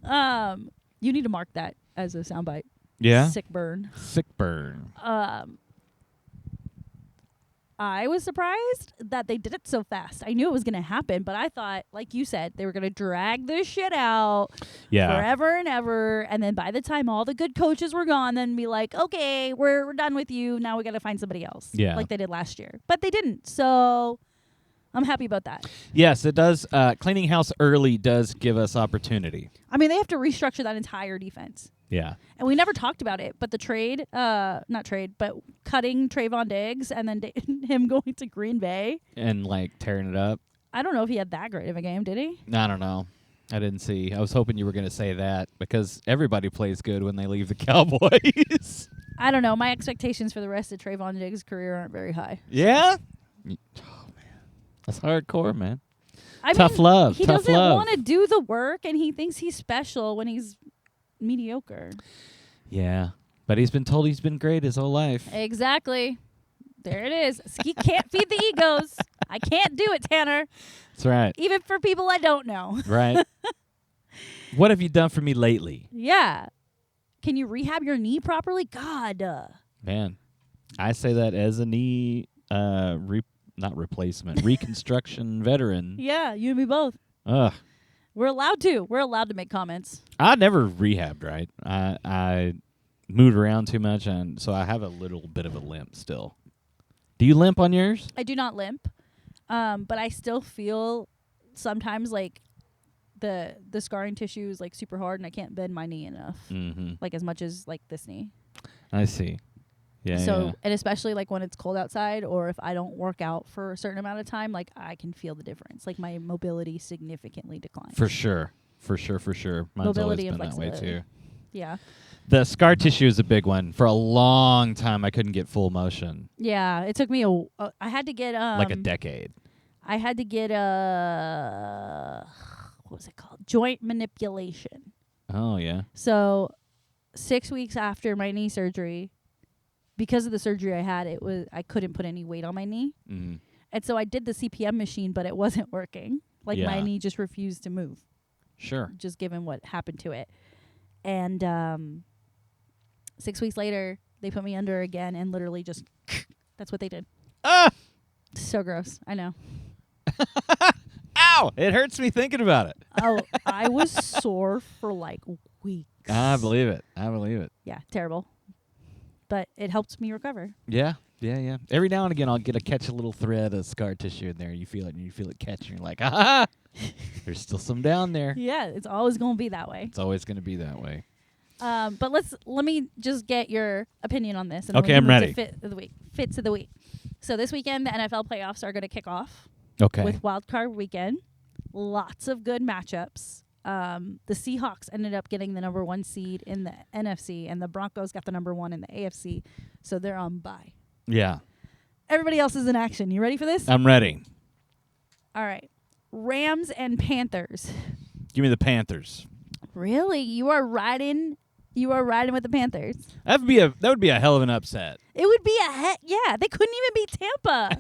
Speaker 1: You need to mark that as a soundbite.
Speaker 2: Yeah?
Speaker 1: Sick burn.
Speaker 2: Sick burn.
Speaker 1: I was surprised that they did it so fast. I knew it was going to happen, but I thought, like you said, they were going to drag this shit out forever and ever. And then by the time all the good coaches were gone, then be like, okay, we're done with you. Now we got to find somebody else.
Speaker 2: Yeah.
Speaker 1: Like they did last year. But they didn't. So I'm happy about that.
Speaker 2: Yes, it does. Cleaning house early does give us opportunity.
Speaker 1: I mean, they have to restructure that entire defense.
Speaker 2: Yeah.
Speaker 1: And we never talked about it, but the trade, not trade, but cutting Trayvon Diggs and then him going to Green Bay.
Speaker 2: And, like, tearing it up.
Speaker 1: I don't know if he had that great of a game, did he?
Speaker 2: I don't know. I didn't see. I was hoping you were going to say that because everybody plays good when they leave the Cowboys.
Speaker 1: I don't know. My expectations for the rest of Trayvon Diggs' career aren't very high.
Speaker 2: Yeah? Oh, man. That's hardcore, man.
Speaker 1: Tough
Speaker 2: love.
Speaker 1: He doesn't want to do the work, and he thinks he's special when he's mediocre.
Speaker 2: Yeah. But he's been told he's been great his whole life.
Speaker 1: Exactly. There it is. He can't feed the egos. I can't do it, Tanner.
Speaker 2: That's right.
Speaker 1: Even for people I don't know.
Speaker 2: Right. What have you done for me lately?
Speaker 1: Yeah. Can you rehab your knee properly? God.
Speaker 2: Man, I say that as a knee not replacement, reconstruction veteran.
Speaker 1: Yeah, you and me both.
Speaker 2: Ugh.
Speaker 1: We're allowed to. We're allowed to make comments.
Speaker 2: I never rehabbed, right? I moved around too much, and so I have a little bit of a limp still. Do you limp on yours?
Speaker 1: I do not limp, but I still feel sometimes like the scarring tissue is like super hard, and I can't bend my knee enough, like as much as like this knee.
Speaker 2: I see. Yeah.
Speaker 1: So, and especially like when it's cold outside, or if I don't work out for a certain amount of time, like I can feel the difference. Like my mobility significantly declines.
Speaker 2: For sure. Mine's
Speaker 1: Mobility
Speaker 2: always
Speaker 1: and
Speaker 2: been that way
Speaker 1: flexibility.
Speaker 2: too.
Speaker 1: Yeah.
Speaker 2: The scar tissue is a big one. For a long time, I couldn't get full motion.
Speaker 1: Yeah. It took me I had to get
Speaker 2: Like a decade.
Speaker 1: I had to get what was it called? Joint manipulation.
Speaker 2: Oh, yeah.
Speaker 1: So 6 weeks after my knee surgery, because of the surgery I had, I couldn't put any weight on my knee.
Speaker 2: Mm-hmm.
Speaker 1: And so I did the CPM machine, but it wasn't working. Like my knee just refused to move.
Speaker 2: Sure.
Speaker 1: Just given what happened to it. And 6 weeks later, they put me under again and literally just that's what they did.
Speaker 2: Ah!
Speaker 1: So gross. I know.
Speaker 2: Ow! It hurts me thinking about it.
Speaker 1: Oh, I was sore for like weeks.
Speaker 2: I believe it. I believe it.
Speaker 1: Yeah, terrible. But it helped me recover.
Speaker 2: Yeah. Yeah, yeah. Every now and again, I'll catch a little thread of scar tissue in there. You feel it, and you feel it catch, and you're like, ah! There's still some down there.
Speaker 1: Yeah, it's always going to be that way.
Speaker 2: It's always going to be that way.
Speaker 1: But let me just get your opinion on this. And
Speaker 2: Okay, I'm ready.
Speaker 1: Fits of the week. So this weekend, the NFL playoffs are going to kick off.
Speaker 2: Okay.
Speaker 1: With Wildcard weekend. Lots of good matchups. The Seahawks ended up getting the number 1 seed in the NFC, and the Broncos got the number 1 in the AFC. So they're on bye.
Speaker 2: Yeah.
Speaker 1: Everybody else is in action. You ready for this?
Speaker 2: I'm ready.
Speaker 1: All right. Rams and Panthers.
Speaker 2: Give me the Panthers.
Speaker 1: Really? You are riding with the Panthers.
Speaker 2: That would be a hell of an upset.
Speaker 1: It would be yeah, they couldn't even beat Tampa.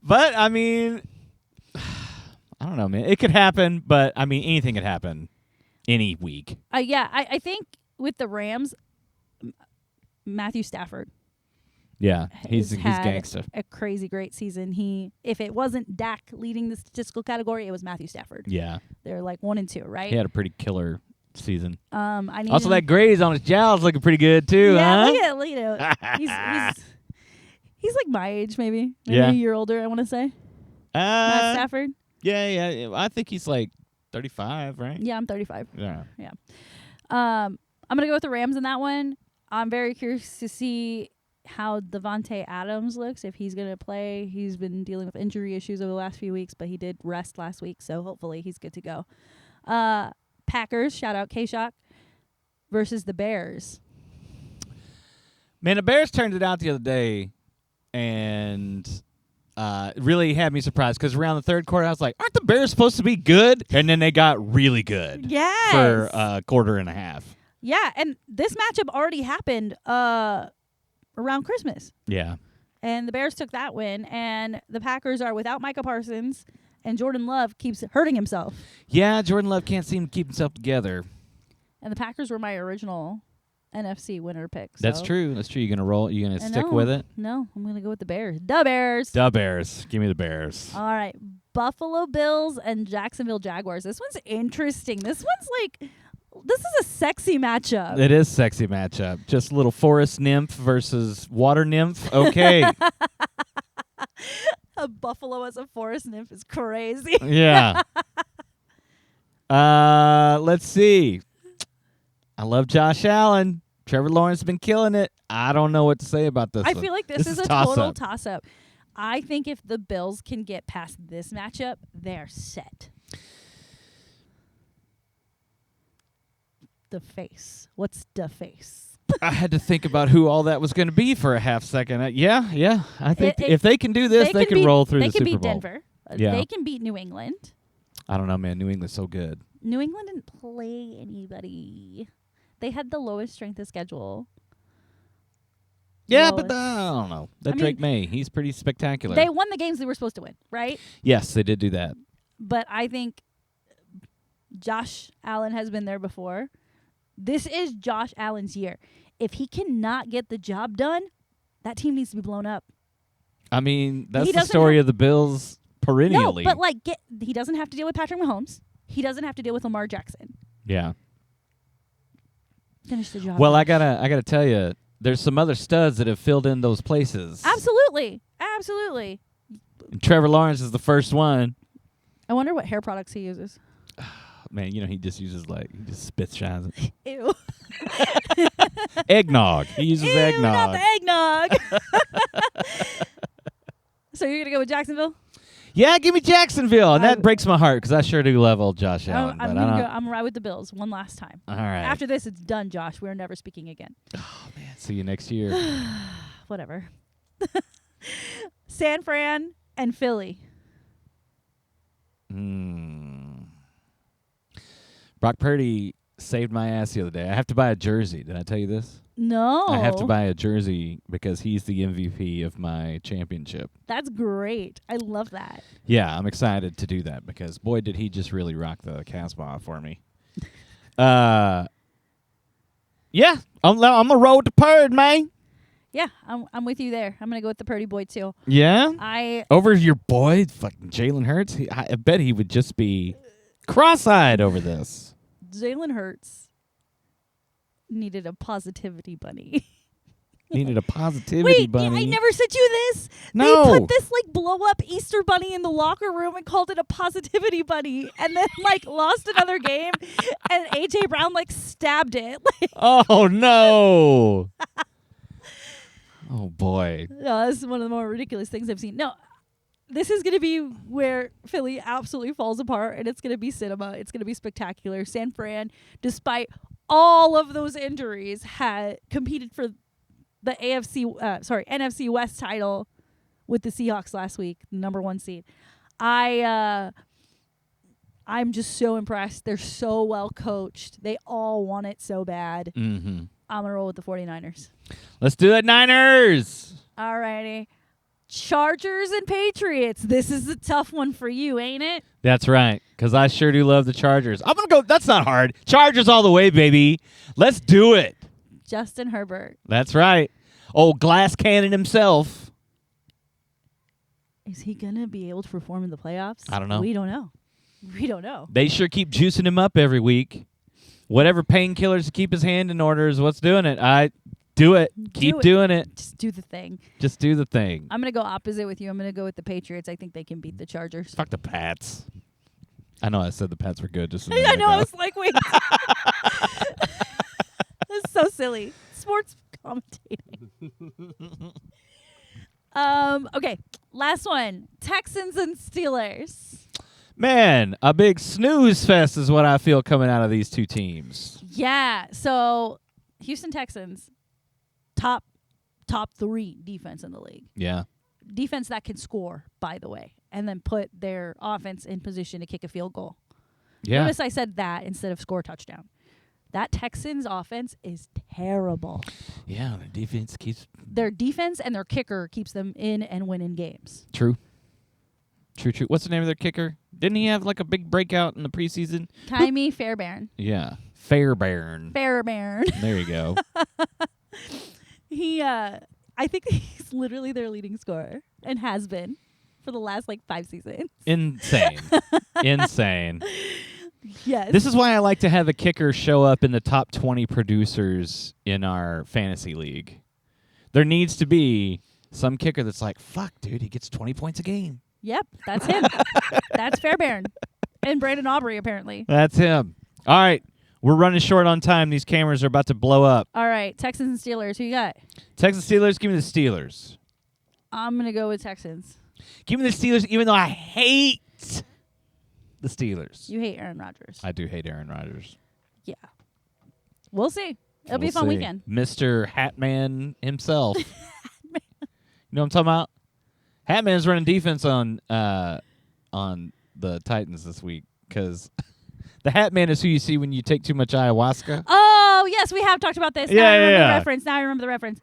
Speaker 2: But I mean, I don't know, man. It could happen, but I mean, anything could happen any week.
Speaker 1: Yeah, I think with the Rams, Matthew Stafford.
Speaker 2: Yeah, he's gangster.
Speaker 1: A crazy great season. If it wasn't Dak leading the statistical category, it was Matthew Stafford.
Speaker 2: Yeah,
Speaker 1: they're like 1 and 2, right?
Speaker 2: He had a pretty killer season.
Speaker 1: Also,
Speaker 2: that graze on his jowls looking pretty good too.
Speaker 1: Yeah,
Speaker 2: huh?
Speaker 1: look at it. He's like my age, maybe
Speaker 2: yeah.
Speaker 1: A year older. I want to say. Matt Stafford.
Speaker 2: Yeah. I think he's like 35, right?
Speaker 1: Yeah, I'm 35.
Speaker 2: Yeah.
Speaker 1: I'm gonna go with the Rams in that one. I'm very curious to see how Devontae Adams looks, if he's going to play. He's been dealing with injury issues over the last few weeks, but he did rest last week, so hopefully he's good to go. Packers, shout out K-Shock, versus the Bears.
Speaker 2: Man, the Bears turned it out the other day, and really had me surprised, because around the third quarter, I was like, aren't the Bears supposed to be good? And then they got really good for a quarter and a half.
Speaker 1: Yeah, and this matchup already happened around Christmas.
Speaker 2: Yeah.
Speaker 1: And the Bears took that win, and the Packers are without Micah Parsons, and Jordan Love keeps hurting himself.
Speaker 2: Yeah, Jordan Love can't seem to keep himself together.
Speaker 1: And the Packers were my original NFC winner pick. So.
Speaker 2: That's true. You gonna roll? You gonna stick with it?
Speaker 1: No, I'm gonna go with the Bears. The Bears.
Speaker 2: The Bears. Give me the Bears.
Speaker 1: All right, Buffalo Bills and Jacksonville Jaguars. This one's interesting. This is a sexy matchup.
Speaker 2: It is a sexy matchup. Just a little forest nymph versus water nymph. Okay.
Speaker 1: A buffalo as a forest nymph is crazy.
Speaker 2: Yeah. Let's see. I love Josh Allen. Trevor Lawrence has been killing it. I don't know what to say about this one.
Speaker 1: I feel like this is a total toss-up. I think if the Bills can get past this matchup, they're set. The face. What's the face?
Speaker 2: I had to think about who all that was going to be for a half second. Yeah. I think if they can do this, they can roll through the Super Bowl.
Speaker 1: They can beat Denver.
Speaker 2: Yeah.
Speaker 1: They can beat New England.
Speaker 2: I don't know, man. New England's so good.
Speaker 1: New England didn't play anybody. They had the lowest strength of schedule.
Speaker 2: Yeah, but I don't know. Drake May, he's pretty spectacular.
Speaker 1: They won the games they were supposed to win, right?
Speaker 2: Yes, they did do that.
Speaker 1: But I think Josh Allen has been there before. This is Josh Allen's year. If he cannot get the job done, that team needs to be blown up.
Speaker 2: I mean, that's the story of the Bills perennially.
Speaker 1: No, but he doesn't have to deal with Patrick Mahomes. He doesn't have to deal with Lamar Jackson.
Speaker 2: Yeah.
Speaker 1: Finish the job.
Speaker 2: Well, I gotta tell you, there's some other studs that have filled in those places.
Speaker 1: Absolutely.
Speaker 2: And Trevor Lawrence is the first one.
Speaker 1: I wonder what hair products he uses.
Speaker 2: Man, he just uses he just spits shines it.
Speaker 1: Ew.
Speaker 2: Eggnog. He uses eggnog.
Speaker 1: Not the eggnog. So you're gonna go with Jacksonville?
Speaker 2: Yeah, give me Jacksonville. And that breaks my heart because I sure do love old Josh Allen.
Speaker 1: I'm gonna ride with the Bills one last time.
Speaker 2: All right.
Speaker 1: After this, it's done, Josh. We're never speaking again.
Speaker 2: Oh, man. See you next year.
Speaker 1: Whatever. San Fran and Philly.
Speaker 2: Brock Purdy saved my ass the other day. I have to buy a jersey. Did I tell you this?
Speaker 1: No.
Speaker 2: I have to buy a jersey because he's the MVP of my championship.
Speaker 1: That's great. I love that.
Speaker 2: Yeah, I'm excited to do that because, boy, did he just really rock the Casbah for me. Yeah, I'm going to roll with the Purd, man.
Speaker 1: Yeah, I'm with you there. I'm going to go with the Purdy boy, too.
Speaker 2: Yeah? Over your boy, fucking Jalen Hurts? I bet he would just be cross-eyed over this.
Speaker 1: Jalen Hurts needed a positivity bunny.
Speaker 2: Needed a positivity bunny.
Speaker 1: Wait, I never sent you this.
Speaker 2: No.
Speaker 1: They put this blow-up Easter bunny in the locker room and called it a positivity bunny, and then lost another game, and AJ Brown stabbed it.
Speaker 2: Oh no! Oh boy!
Speaker 1: No, this is one of the more ridiculous things I've seen. No, this is going to be where Philly absolutely falls apart, and it's going to be cinema. It's going to be spectacular. San Fran, despite all of those injuries, had competed for the NFC West title with the Seahawks last week, number 1 seed. I'm just so impressed. They're so well coached. They all want it so bad.
Speaker 2: Mm-hmm.
Speaker 1: I'm going to roll with the 49ers.
Speaker 2: Let's do it, Niners!
Speaker 1: All righty. Chargers and Patriots. This is a tough one for you, ain't it?
Speaker 2: That's right, because I sure do love the Chargers. I'm going to go, that's not hard. Chargers all the way, baby. Let's do it.
Speaker 1: Justin Herbert.
Speaker 2: That's right. Old glass cannon himself.
Speaker 1: Is he going to be able to perform in the playoffs?
Speaker 2: I don't know.
Speaker 1: We don't know.
Speaker 2: They sure keep juicing him up every week. Whatever painkillers to keep his hand in order is what's doing it. Do it. Keep doing it.
Speaker 1: Just do the thing.
Speaker 2: Just do the thing.
Speaker 1: I'm going to go opposite with you. I'm going to go with the Patriots. I think they can beat the Chargers.
Speaker 2: Fuck the Pats. I know I said the Pats were good just a
Speaker 1: I
Speaker 2: minute
Speaker 1: know.
Speaker 2: ago.
Speaker 1: I was like, wait. That's so silly. Sports commentating. Okay. Last one. Texans and Steelers.
Speaker 2: Man, a big snooze fest is what I feel coming out of these two teams.
Speaker 1: Yeah. So Houston Texans, top 3 defense in the league.
Speaker 2: Yeah.
Speaker 1: Defense that can score, by the way, and then put their offense in position to kick a field goal.
Speaker 2: Yeah.
Speaker 1: Notice I said that instead of score a touchdown. That Texans offense is terrible.
Speaker 2: Yeah,
Speaker 1: Their defense and their kicker keeps them in and winning games.
Speaker 2: True. What's the name of their kicker? Didn't he have a big breakout in the preseason?
Speaker 1: Taimi Fairbairn.
Speaker 2: Yeah. Fairbairn. There you go.
Speaker 1: I think he's literally their leading scorer and has been for the last 5 seasons.
Speaker 2: Insane. Insane.
Speaker 1: Yes.
Speaker 2: This is why I like to have a kicker show up in the top 20 producers in our fantasy league. There needs to be some kicker that's fuck, dude, he gets 20 points a game.
Speaker 1: Yep, that's him. That's Fairbairn. And Brandon Aubrey, apparently.
Speaker 2: That's him. All right. We're running short on time. These cameras are about to blow up.
Speaker 1: All right. Texans and Steelers. Who you got?
Speaker 2: Texans, Steelers. Give me the Steelers.
Speaker 1: I'm going to go with Texans.
Speaker 2: Give me the Steelers, even though I hate the Steelers.
Speaker 1: You hate Aaron Rodgers.
Speaker 2: I do hate Aaron Rodgers.
Speaker 1: Yeah. We'll see. It'll be a fun weekend.
Speaker 2: Mr. Hatman himself. You know what I'm talking about? Hatman's running defense on the Titans this week because the Hatman is who you see when you take too much ayahuasca.
Speaker 1: Oh, yes, we have talked about this.
Speaker 2: Yeah,
Speaker 1: now I remember
Speaker 2: yeah.
Speaker 1: the reference. Now I remember the reference.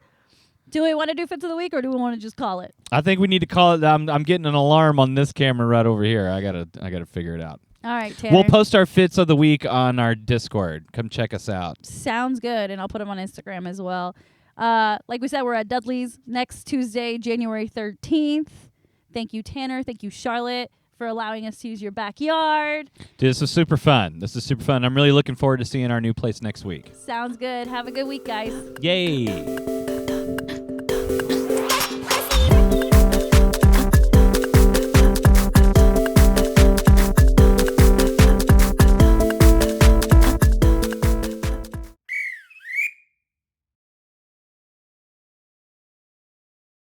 Speaker 1: Do we want to do Fits of the Week or do we want to just call it?
Speaker 2: I think we need to call it. I'm getting an alarm on this camera right over here. I gotta figure it out.
Speaker 1: All right, Tanner.
Speaker 2: We'll post our Fits of the Week on our Discord. Come check us out.
Speaker 1: Sounds good, and I'll put them on Instagram as well. Like we said, we're at Dudley's next Tuesday, January 13th. Thank you, Tanner. Thank you, Charlotte, for allowing us to use your backyard.
Speaker 2: Dude, this is super fun. I'm really looking forward to seeing our new place next week.
Speaker 1: Sounds good. Have a good week, guys.
Speaker 2: Yay.